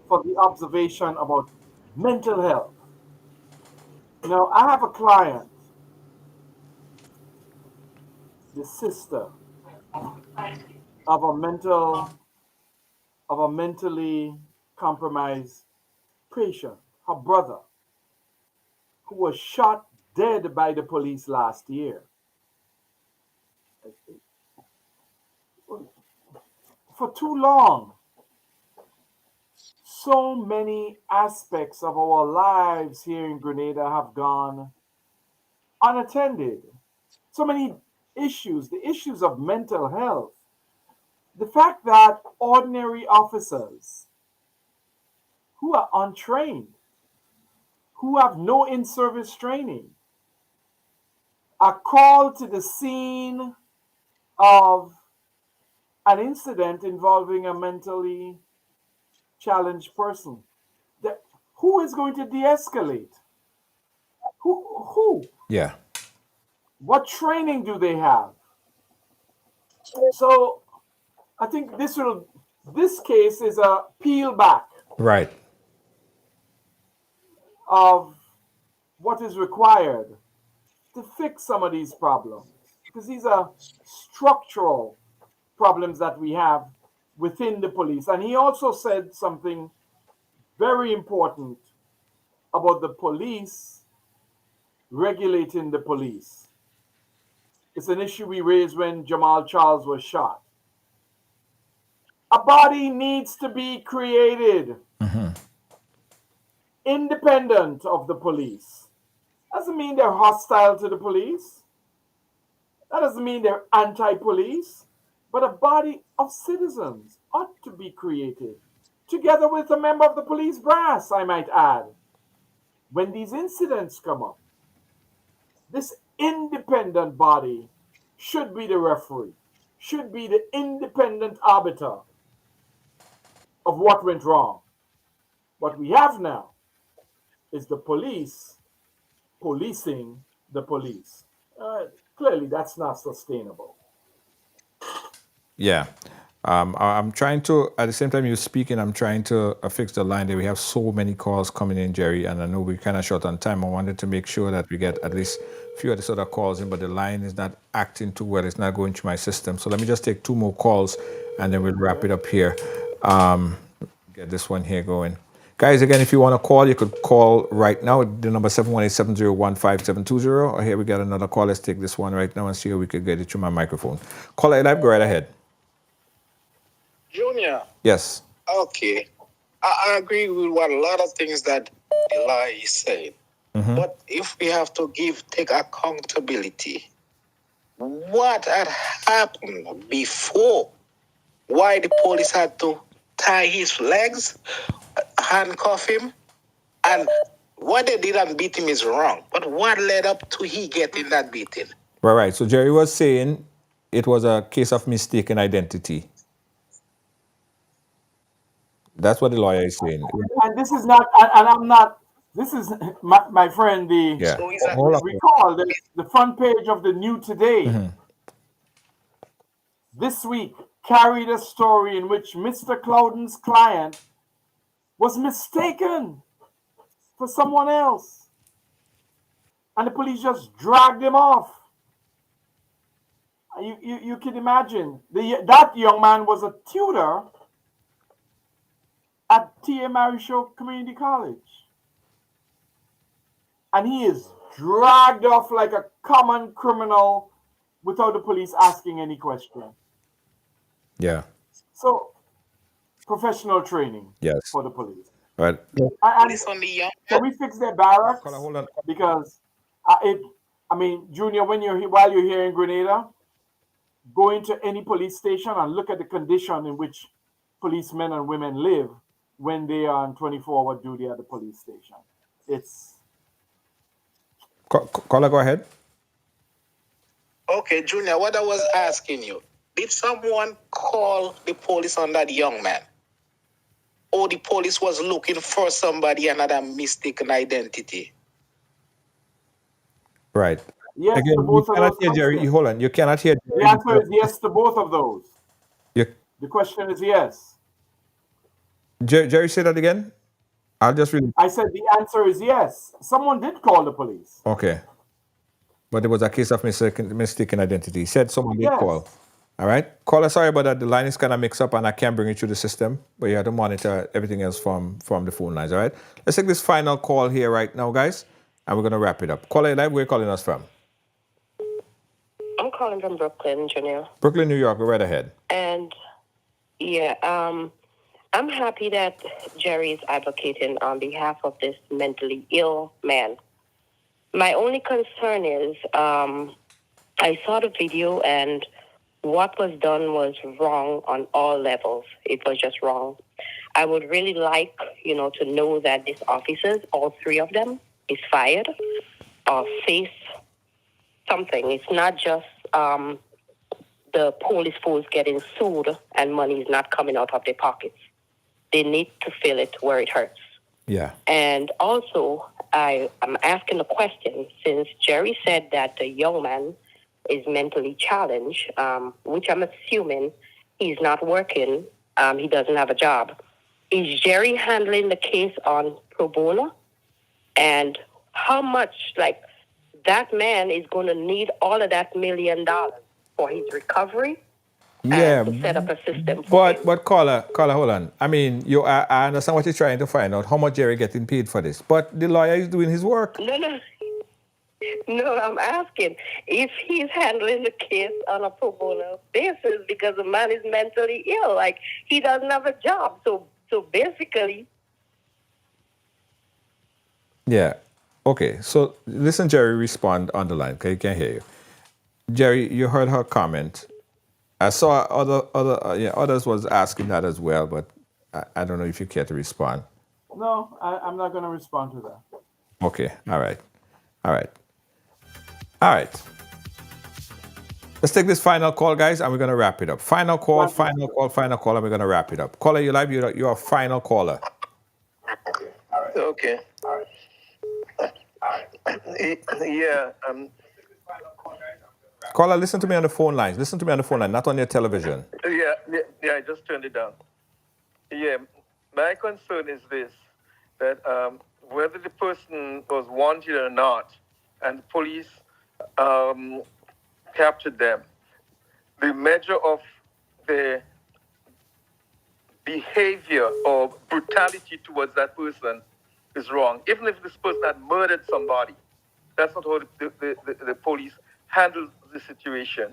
for the observation about mental health. Now, I have a client, the sister of a mentally compromised patient, her brother, who was shot dead by the police last year. For too long, so many aspects of our lives here in Grenada have gone unattended. So many issues, the issues of mental health, the fact that ordinary officers who are untrained, who have no in-service training, are called to the scene of an incident involving a mentally challenged person. Who is going to de-escalate? Who? Yeah. What training do they have? So I think this case is a peel back. Right. Of what is required to fix some of these problems. Because these are structural problems that we have within the police. And he also said something very important about the police regulating the police. It's an issue we raised when Jamal Charles was shot. A body needs to be created independent of the police. Doesn't mean they're hostile to the police. That doesn't mean they're anti-police. But a body of citizens ought to be created, together with a member of the police brass, I might add. When these incidents come up, this independent body should be the referee, should be the independent arbiter of what went wrong. What we have now is the police policing the police. Clearly, that's not sustainable. Yeah. I'm trying to, at the same time you're speaking, I'm trying to fix the line there. We have so many calls coming in, Jerry, and I know we're kind of short on time. I wanted to make sure that we get at least a few of the other calls in, but the line is not acting too well. It's not going through my system. So let me just take 2 more calls, and then we'll wrap it up here. Get this one here going. Guys, again, if you want to call, you could call right now. The number 718-701-5720. Or here we got another call. Let's take this one right now and see how we could get it through my microphone. Caller live, go right ahead. Junior. Yes. Okay. I agree with what a lot of things that Eli is saying. Mm-hmm. But if we have to take accountability, what had happened before? Why the police had to tie his legs, handcuff him, and what they did and beat him is wrong. But what led up to he getting that beating? Right. So Jerry was saying it was a case of mistaken identity. That's what the lawyer is saying. And this is not, and I'm not, this is my friend, the, Yeah. So Hold on. recall the front page of the New Today Mm-hmm. this week carried a story in which Mr. Clouden's client was mistaken for someone else. And the police just dragged him off. You can imagine, that young man was a tutor at T.A. Marisho Community College. And he is dragged off like a common criminal without the police asking any question. Yeah. So, professional training Yes. for the police. Right. And Police on the young. can we fix their barracks? Hold on. Because Junior, while you're here in Grenada, go into any police station and look at the condition in which policemen and women live when they are on 24-hour duty at the police station. It's Caller, go ahead. Okay, Junior, what I was asking you, did someone call the police on that young man? Or the police was looking for somebody another mistaken identity? Right. yes Again, to you both of cannot those hear Jerry. questions. Hold on. You cannot hear The Jerry. answer is yes to both of those. You- The question is yes. Jerry, say that again. I'll just read. I said the answer is yes. Someone did call the police. Okay. But it was a case of mistaken identity. He said someone did Yes. call. All right. Caller, sorry about that. The line is kind of mixed up and I can't bring it through the system. But you have to monitor everything else from the phone lines. All right. Let's take this final call here right now, guys. And we're going to wrap it up. Caller live, where are you calling us from? I'm calling from Brooklyn, Junior. Brooklyn, New York. Go right ahead. And yeah, I'm happy that Jerry is advocating on behalf of this mentally ill man. My only concern is I saw the video and what was done was wrong on all levels. It was just wrong. I would really like, to know that these officers, all 3 of them, is fired or face something. It's not just the police force getting sued and money is not coming out of their pockets. They need to feel it where it hurts. Yeah. And also, I'm asking a question, since Jerry said that the young man is mentally challenged, which I'm assuming he's not working, he doesn't have a job. Is Jerry handling the case on pro bono? And how much, that man is going to need all of that $1 million for his recovery? Yeah, and to set up a system for him. but caller, hold on. I mean, I understand what you're trying to find out, how much Jerry getting paid for this. But the lawyer is doing his work. No, I'm asking if he's handling the case on a pro bono basis because the man is mentally ill. He doesn't have a job. So basically. Yeah. Okay. So listen, Jerry, respond on the line. Okay, you can hear you. Jerry, you heard her comment. I saw others was asking that as well, but I don't know if you care to respond. No, I'm not going to respond to that. Okay. All right. All right. Let's take this final call, guys, and we're going to wrap it up. Final call, final call, final call, and we're going to wrap it up. Caller, you live. You're a final caller. Okay. Yeah. Caller, listen to me on the phone lines. Listen to me on the phone line, not on your television. Yeah. I just turned it down. Yeah. My concern is this: that whether the person was wanted or not, and the police captured them, the measure of the behavior or brutality towards that person is wrong. Even if this person had murdered somebody, that's not how the police handled the situation.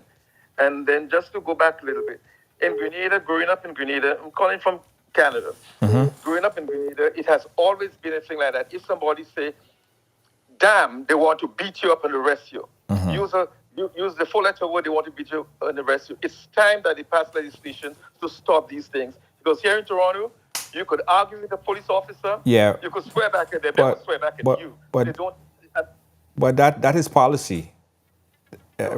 And then just to go back a little bit, in Grenada, growing up in Grenada, I'm calling from Canada. Growing up in Grenada, it has always been a thing like that. If somebody say, damn, they want to beat you up and arrest you. Use the full letter word, they want to beat you and arrest you. It's time that they pass legislation to stop these things. Because here in Toronto, you could argue with a police officer. Yeah. You could swear back at them. They will swear back at you. They don't. But that is policy.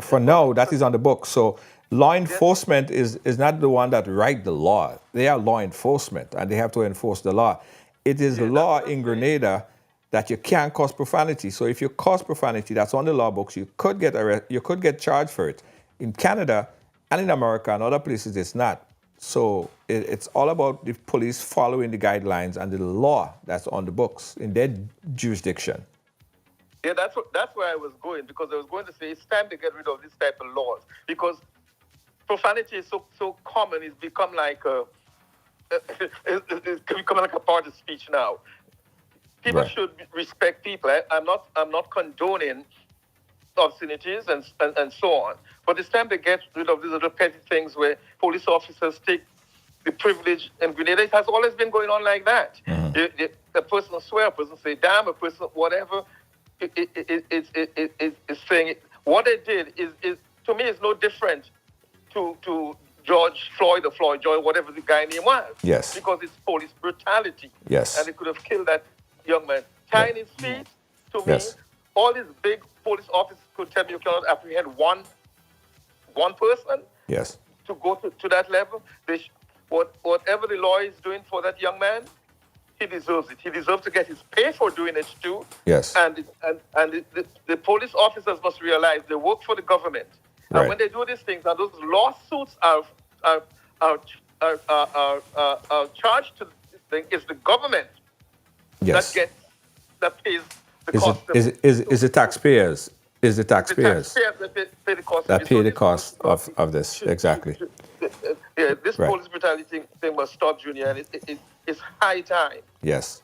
For now, that is on the book. So law enforcement is not the one that write the law. They are law enforcement, and they have to enforce the law. It is the law in Grenada that you can't cause profanity. So if you cause profanity, that's on the law books. You could get you could get charged for it. In Canada and in America and other places, it's not. So it's all about the police following the guidelines and the law that's on the books in their jurisdiction. Yeah, that's where I was going, because I was going to say it's time to get rid of this type of laws, because profanity is so common. It's become like it's becoming like a part of speech now. People should respect people. I'm not condoning obscenities and so on. But it's time to get rid of these little petty things where police officers take the privilege. In Grenada, it has always been going on like that. A person swear, a person say damn, a person whatever. It's saying it. What they did is to me is no different to George Floyd or Floyd Joy, whatever the guy name was. Yes. Because it's police brutality. Yes. And they could have killed that young man. Tying his feet, to me, Yes. all these big police officers could tell me you cannot apprehend one person. Yes. To go to that level. Whatever the law is doing for that young man, he deserves it. He deserves to get his pay for doing it too. Yes. And the police officers must realize they work for the government. Right. And when they do these things, and those lawsuits are charged to, it's the government Yes. that pays the cost. Is the taxpayers? Is the The taxpayers that pay the cost. that of it. pay So the this cost of this? Exactly. Yeah, this Right. police brutality thing must stop, Junior, and it's high time. Yes.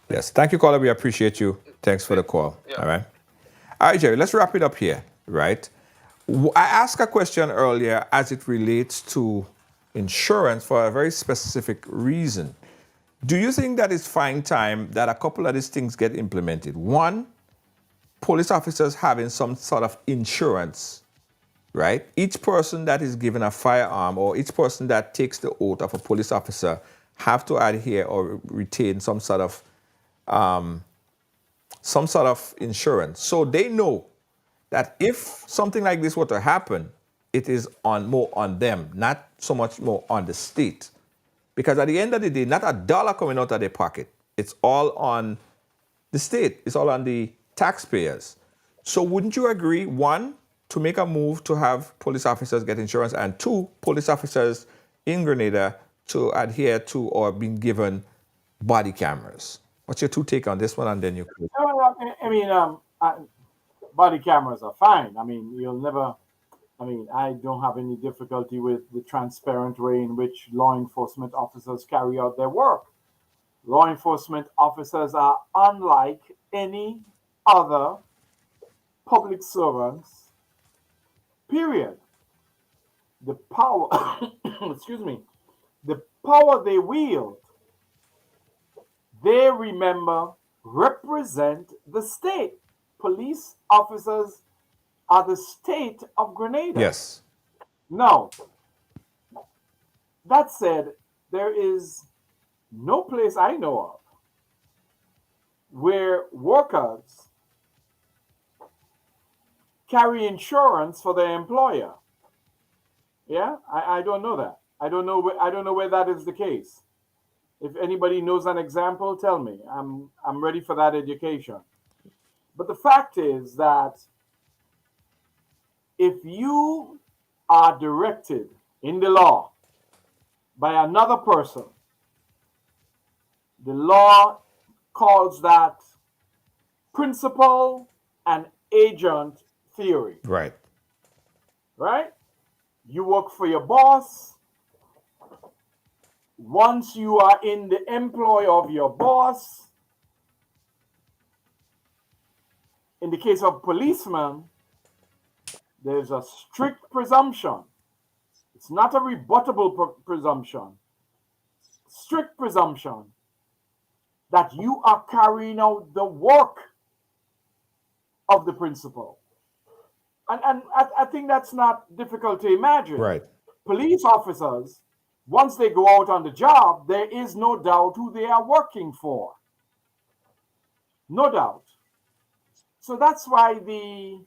Yes. Thank you, caller. We appreciate you. Thanks for the call. Yeah. All right. All right, Jerry, let's wrap it up here, right? I asked a question earlier as it relates to insurance for a very specific reason. Do you think that it's fine time that a couple of these things get implemented? One, police officers having some sort of insurance, right? Each person that is given a firearm or each person that takes the oath of a police officer have to adhere or retain some sort of insurance. So they know that if something like this were to happen, it is more on them, not so much more on the state. Because at the end of the day, not a dollar coming out of their pocket. It's all on the state. It's all on the taxpayers. So wouldn't you agree, one, to make a move to have police officers get insurance, and two, police officers in Grenada to adhere to or being given body cameras? What's your two take on this one, and then you could... Body cameras are fine. I don't have any difficulty with the transparent way in which law enforcement officers carry out their work. Law enforcement officers are unlike any other public servants, period. The power, excuse me, the power they wield, they represent the state. Police officers are the state of Grenada. Yes. Now, that said, there is no place I know of where workers carry insurance for their employer. Yeah, I don't know that. I don't know where that is the case. If anybody knows an example, tell me. I'm ready for that education. But the fact is that if you are directed in the law by another person, the law calls that principal and agent theory, Right. right? You work for your boss. Once you are in the employ of your boss, in the case of policemen, there's a strict presumption. It's not a rebuttable presumption. Strict presumption that you are carrying out the work of the principal. And I think that's not difficult to imagine. Right. Police officers, once they go out on the job, there is no doubt who they are working for. No doubt. So that's why the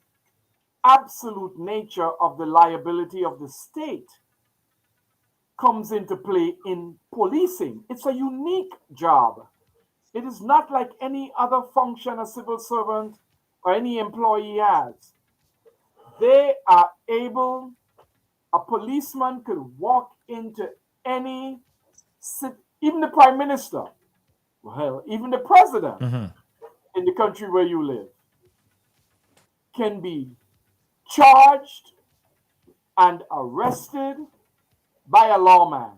absolute nature of the liability of the state comes into play in policing. It's a unique job. It is not like any other function a civil servant or any employee has. They are able, a policeman could walk into any, even the prime minister, well, even the president in the country where you live can be charged and arrested by a lawman.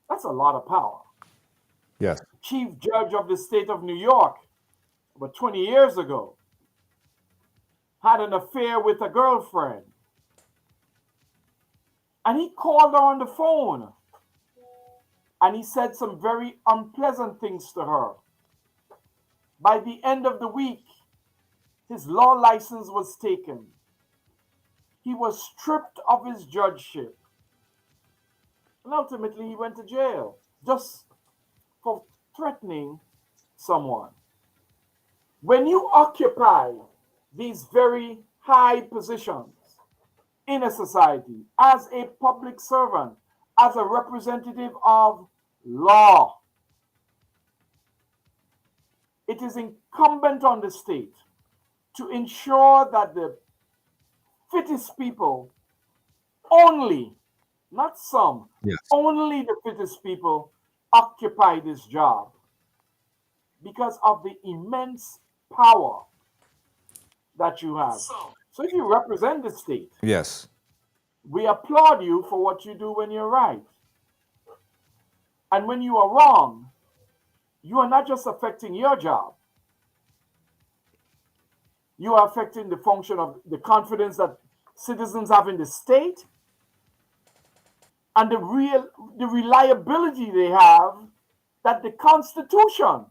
That's a lot of power. Yes. Chief Judge of the state of New York, about 20 years ago, had an affair with a girlfriend. And he called her on the phone. And he said some very unpleasant things to her. By the end of the week, his law license was taken. He was stripped of his judgeship. And ultimately, he went to jail just for threatening someone. When you occupy these very high positions in a society as a public servant, as a representative of law, it is incumbent on the state to ensure that the fittest people only, not some, Yes. only the fittest people occupy this job because of the immense power that you have. So if you represent the state, Yes. we applaud you for what you do when you're right. And when you are wrong, you are not just affecting your job. You are affecting the function of the confidence that citizens have in the state and the reliability they have that the Constitution,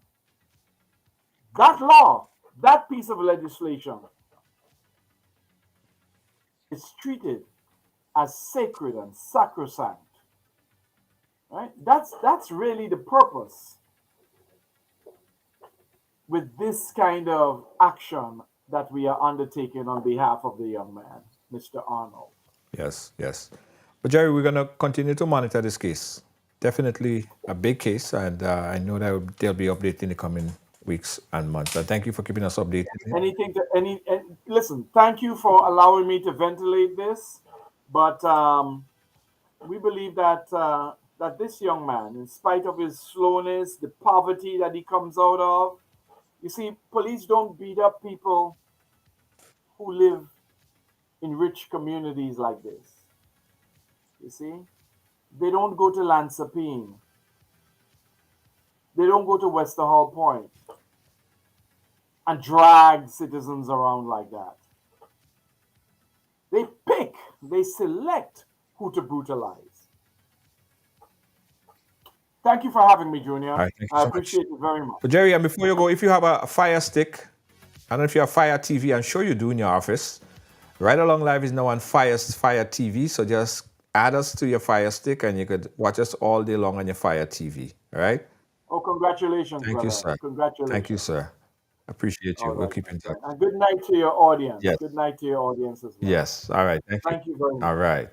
that law, that piece of legislation is treated as sacred and sacrosanct. Right? That's really the purpose with this kind of action that we are undertaking on behalf of the young man, Mr. Arnold. Yes, yes. But Jerry, we're going to continue to monitor this case. Definitely a big case, and I know that they'll be updated in the coming weeks and months. And thank you for keeping us updated. Listen, thank you for allowing me to ventilate this, but we believe that that this young man, in spite of his slowness, the poverty that he comes out of, you see, police don't beat up people who live in rich communities like this. You see, they don't go to Lansapine. They don't go to Westerhall Point and drag citizens around like that. They select who to brutalize. Thank you for having me, Junior. Right, thank you I so appreciate it very much. But Jerry, and before you go, if you have a Fire Stick, I don't know if you have Fire TV, I'm sure you do in your office. Right Along Live is now on Fire TV, so just add us to your Fire Stick and you could watch us all day long on your Fire TV, all right? Oh, congratulations, Thank brother. you, sir. Congratulations. Thank you, sir. Appreciate you. All We'll right, keep my in touch. friend. And good night to your audience. Yes. Good night to your audience as well. Yes. All right. Thank you very much. All right.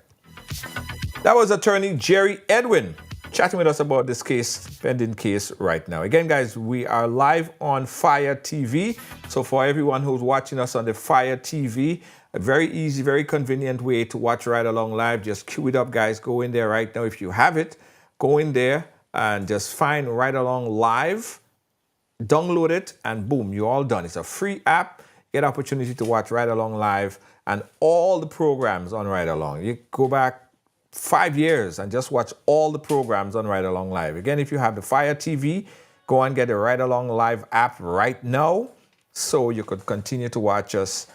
That was attorney Jerry Edwin chatting with us about this case, pending case right now. Again, guys, we are live on Fire TV. So for everyone who's watching us on the Fire TV, a very easy, very convenient way to watch Ride Along Live. Just queue it up, guys. Go in there right now. If you have it, go in there and just find Ride Along Live, download it, and boom, you're all done. It's a free app. Get opportunity to watch Ride Along Live and all the programs on Ride Along. You go back 5 years and just watch all the programs on Ride Along Live. Again, if you have the Fire TV, go and get the Ride Along Live app right now so you could continue to watch this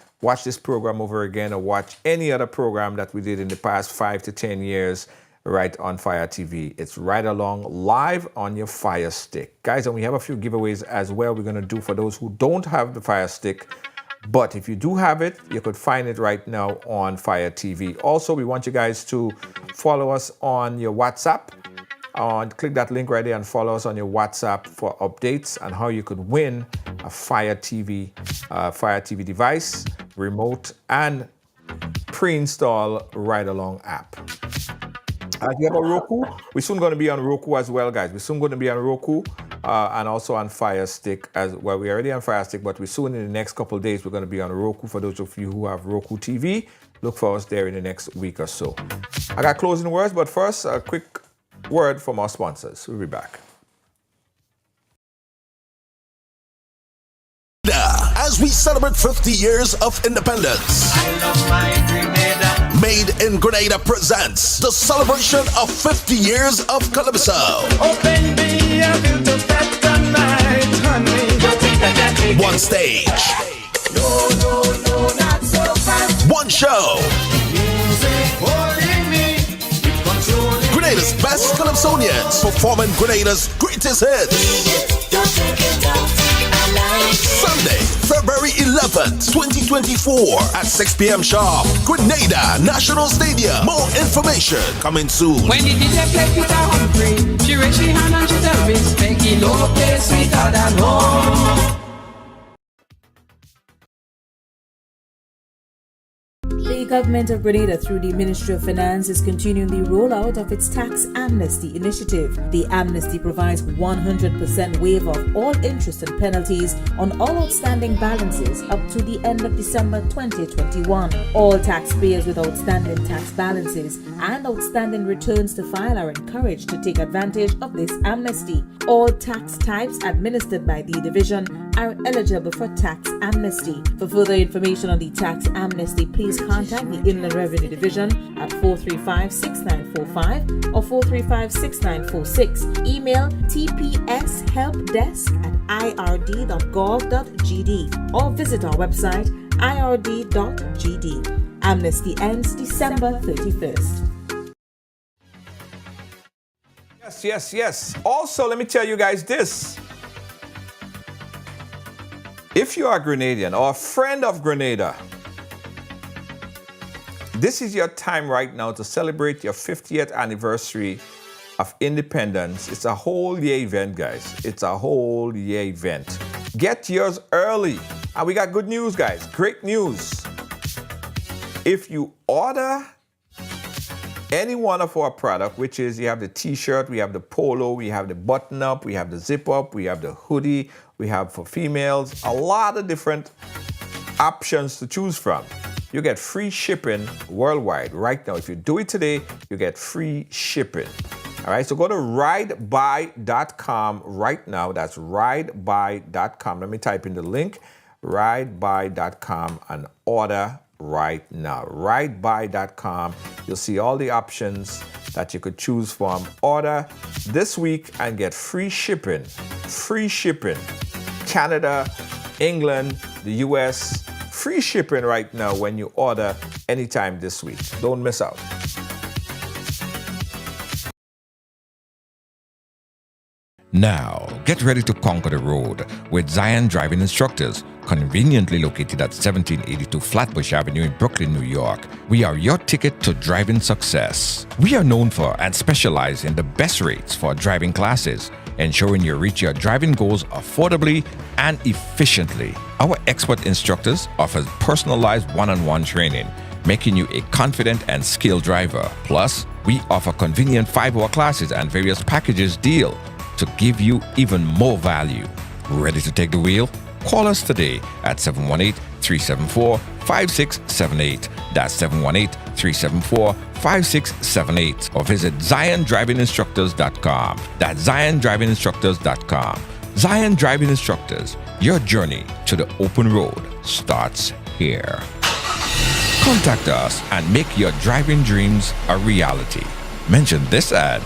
program over again, or watch any other program that we did in the past 5 to 10 years right on Fire TV. It's Ride Along Live on your Fire Stick. Guys, and we have a few giveaways as well we're going to do for those who don't have the Fire Stick. But if you do have it, you could find it right now on Fire TV. Also, we want you guys to follow us on your WhatsApp. Click that link right there and follow us on your WhatsApp for updates on how you could win a Fire TV device, remote, and pre-install Ride Along app. If you have a Roku, we're soon going to be on Roku as well, guys. We're soon going to be on Roku and also on Fire Stick as well. We're already on Fire Stick, but we're soon in the next couple of days, we're going to be on Roku. For those of you who have Roku TV, look for us there in the next week or so. I got closing words, but first, a quick word from our sponsors. We'll be back. As we celebrate 50 years of independence, I love my Grenada. Made in Grenada presents the celebration of 50 years of Calypso. Open me a little better night, honey. One stage. No, not so fast. One show. Music holding me, it controlling. Grenada's best Calypsonians performing Grenada's greatest hits. Don't take it out. Sunday, February 11th, 2024 at 6 p.m. sharp. Grenada National Stadium. More information coming soon. When the DJ play Peter Humphrey, she raise she hand and she tell me, Becky, no place sweeter than home. The government of Grenada, through the Ministry of Finance, is continuing the rollout of its tax amnesty initiative. The amnesty provides 100% waiver of all interest and penalties on all outstanding balances up to the end of December 2021. All taxpayers with outstanding tax balances and outstanding returns to file are encouraged to take advantage of this amnesty. All tax types administered by the division are eligible for tax amnesty. For further information on the tax amnesty, please contact the Inland Revenue Division at 435-6945 or 435-6946. Email tpshelpdesk@ird.gov.gd or visit our website ird.gd. Amnesty ends December 31st. Yes. Also, let me tell you guys this. If you are a Grenadian or a friend of Grenada, this is your time right now to celebrate your 50th anniversary of independence. It's a whole year event, guys. It's a whole year event. Get yours early. And we got good news, guys. Great news. If you order any one of our product, which is you have the t-shirt, we have the polo, we have the button-up, we have the zip-up, we have the hoodie, we have for females, a lot of different options to choose from. You get free shipping worldwide right now. If you do it today, you get free shipping. All right, so go to ridebuy.com right now. That's ridebuy.com. Let me type in the link, ridebuy.com, and order right now. Ridebuy.com. You'll see all the options that you could choose from. Order this week and get free shipping. Free shipping. Canada, England, the US. Free shipping right now when you order anytime this week. Don't miss out. Now, get ready to conquer the road with Zion Driving Instructors, conveniently located at 1782 Flatbush Avenue in Brooklyn, New York. We are your ticket to driving success. We are known for and specialize in the best rates for driving classes. ensuring you reach your driving goals affordably and efficiently. Our expert instructors offer personalized one-on-one training, making you a confident and skilled driver. Plus, we offer convenient 5-hour classes and various packages deal to give you even more value. Ready to take the wheel? Call us today at 718-374-5678. That's 718-374-5678. Or visit ZionDrivingInstructors.com. That's ZionDrivingInstructors.com. Zion Driving Instructors, your journey to the open road starts here. Contact us and make your driving dreams a reality. Mention this ad.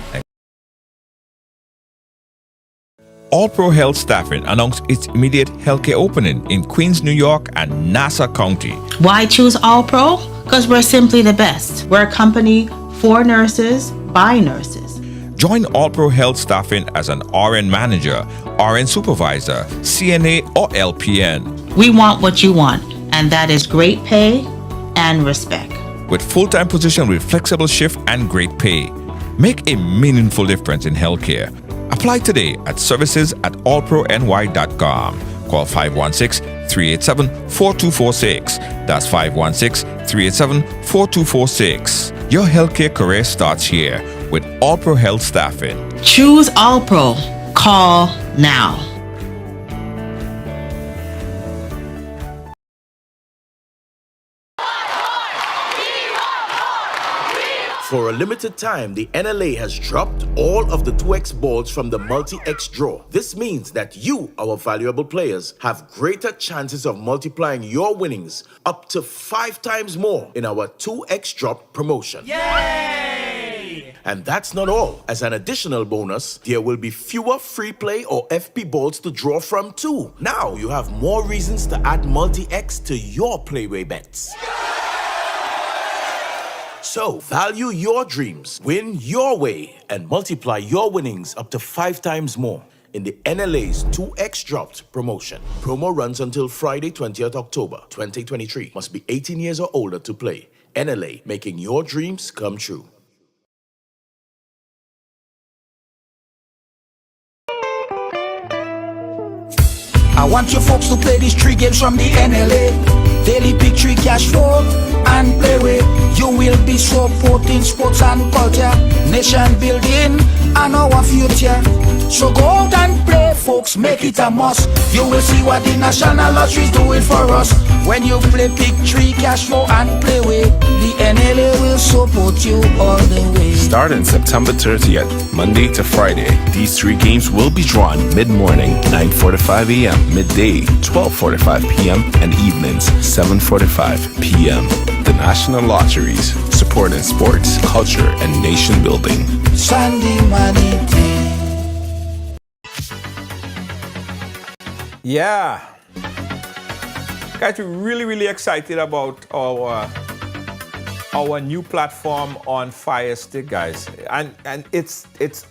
All Pro Health Staffing announced its immediate healthcare opening in Queens, New York and Nassau County. Why choose All Pro? Because we're simply the best. We're a company for nurses, by nurses. Join All Pro Health Staffing as an RN manager, RN supervisor, CNA, or LPN. We want what you want, and that is great pay and respect. With full-time position with flexible shift and great pay. Make a meaningful difference in healthcare. Apply today at services@allprony.com. Call 516-387-4246. That's 516-387-4246. Your healthcare career starts here with All Pro Health Staffing. Choose All Pro. Call now. For a limited time, the NLA has dropped all of the 2x balls from the multi-X draw. This means that you, our valuable players, have greater chances of multiplying your winnings up to 5 times more in our 2x drop promotion. Yay! And that's not all. As an additional bonus, there will be fewer free play or FP balls to draw from too. Now you have more reasons to add multi-X to your playway bets. So, value your dreams, win your way, and multiply your winnings up to 5 times more in the NLA's 2x Dropped promotion. Promo runs until Friday, 20th October, 2023. Must be 18 years or older to play. NLA, making your dreams come true. I want you folks to play these 3 games from the NLA. Daily pick 3 cash flow and play with. You will be supporting sports and culture, nation building and our future. So go out and play, folks, make it a must. You will see what the National Lottery is doing for us. When you play pick 3 cash flow and play with, the NLA will support you all the way. Starting September 30th, Monday to Friday, these 3 games will be drawn mid-morning, 9:45 a.m., midday, 12:45 p.m., and evenings, 7:45 p.m. The National Lotteries, supporting sports, culture, and nation building. Sunday money day. Yeah. Guys, we're really excited about our new platform on Fire Stick, guys. And it's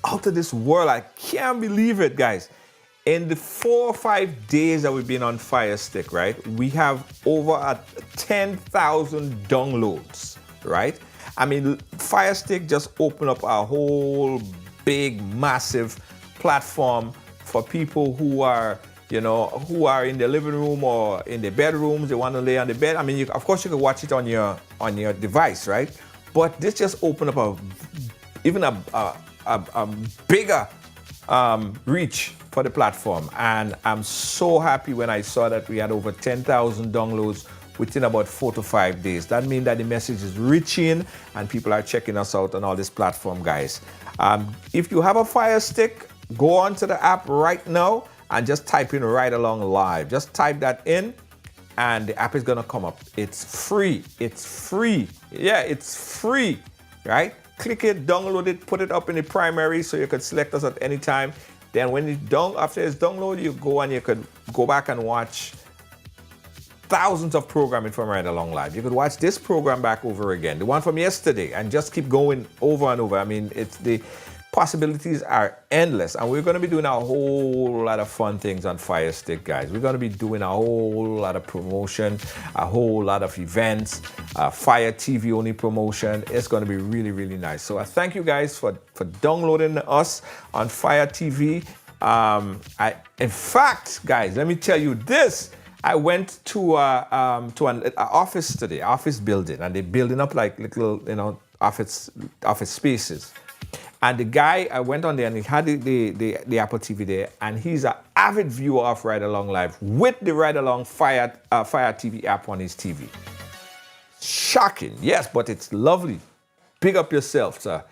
out of this world. I can't believe it, guys. In the 4 or 5 days that we've been on Fire Stick, right, we have over 10,000 downloads, right? I mean, Fire Stick just opened up a whole big, massive platform for people who are, you know, who are in the living room or in the bedrooms. They want to lay on the bed. I mean, of course, you can watch it on your device, right? But this just opened up even a bigger reach for the platform, and I'm so happy when I saw that we had over 10,000 downloads within about 4 to 5 days. That means that the message is reaching and people are checking us out on all this platform, guys. If you have a Fire Stick, go onto the app right now and just type in Ride Along Live. Just type that in and the app is gonna come up. It's free. It's free. Yeah, it's free, right? Click it, download it, put it up in the primary so you can select us at any time. Then when it's done, after it's downloaded, you go and you could go back and watch thousands of programming from Ride Along Live. You could watch this program back over again, the one from yesterday, and just keep going over and over. I mean, it's the possibilities are endless, and we're going to be doing a whole lot of fun things on Fire Stick, guys. We're going to be doing a whole lot of promotion, a whole lot of events, Fire TV only promotion. It's going to be really nice. So I thank you guys for downloading us on Fire TV. In fact, guys, let me tell you this. I went to an office today, office building, and they're building up like little, office spaces. And the guy, I went on there and he had the Apple TV there, and he's an avid viewer of Ride Along Live with the Ride Along Fire TV app on his TV. Shocking, yes, but it's lovely. Big up yourself, sir.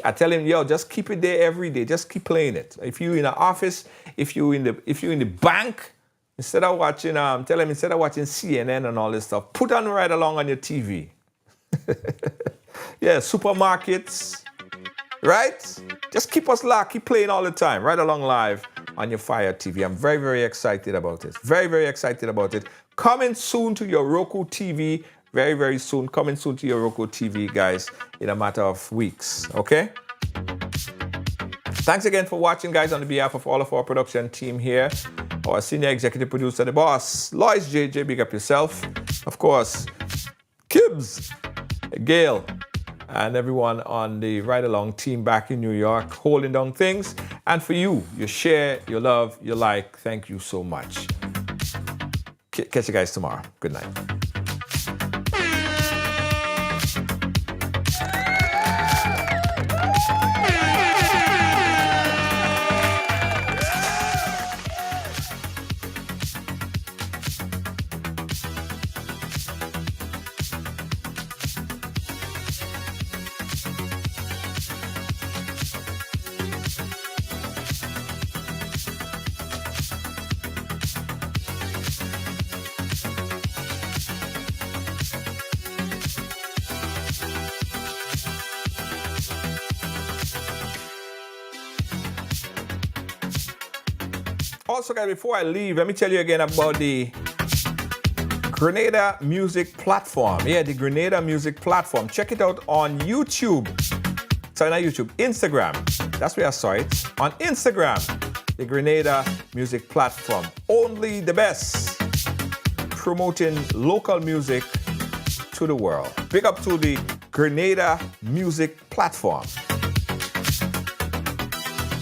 I tell him, yo, just keep it there every day. Just keep playing it. If you're in an office, if you're in the bank, instead of watching, tell him instead of watching CNN and all this stuff, put on Ride Along on your TV. Yeah, supermarkets. Right? Just keep us locked, keep playing all the time. Ride Along Live on your Fire TV. I'm very, very excited about this. Very, very excited about it. Coming soon to your Roku TV. Very, very soon. Coming soon to your Roku TV, guys, in a matter of weeks. Okay? Thanks again for watching, guys, on behalf of all of our production team here. Our senior executive producer, the boss, Lois JJ, big up yourself. Of course, Kibbs, Gail, and everyone on the Ride Along team back in New York, holding down things. And for you, your share, your love, your like, thank you so much. Catch you guys tomorrow. Good night. Also, guys, before I leave, let me tell you again about the Grenada Music Platform. Yeah, the Grenada Music Platform. Check it out on YouTube. Sorry, not YouTube, Instagram. That's where I saw it. On Instagram, the Grenada Music Platform. Only the best. Promoting local music to the world. Big up to the Grenada Music Platform.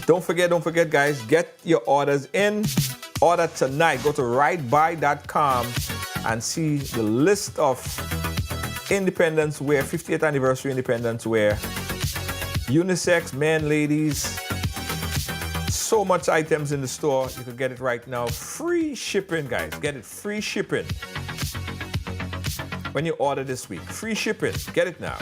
Don't forget, guys, get your orders in. Order tonight. Go to ridebuy.com and see the list of Independence Wear, 50th anniversary Independence Wear, unisex, men, ladies. So much items in the store. You can get it right now. Free shipping, guys. Get it free shipping when you order this week. Free shipping. Get it now.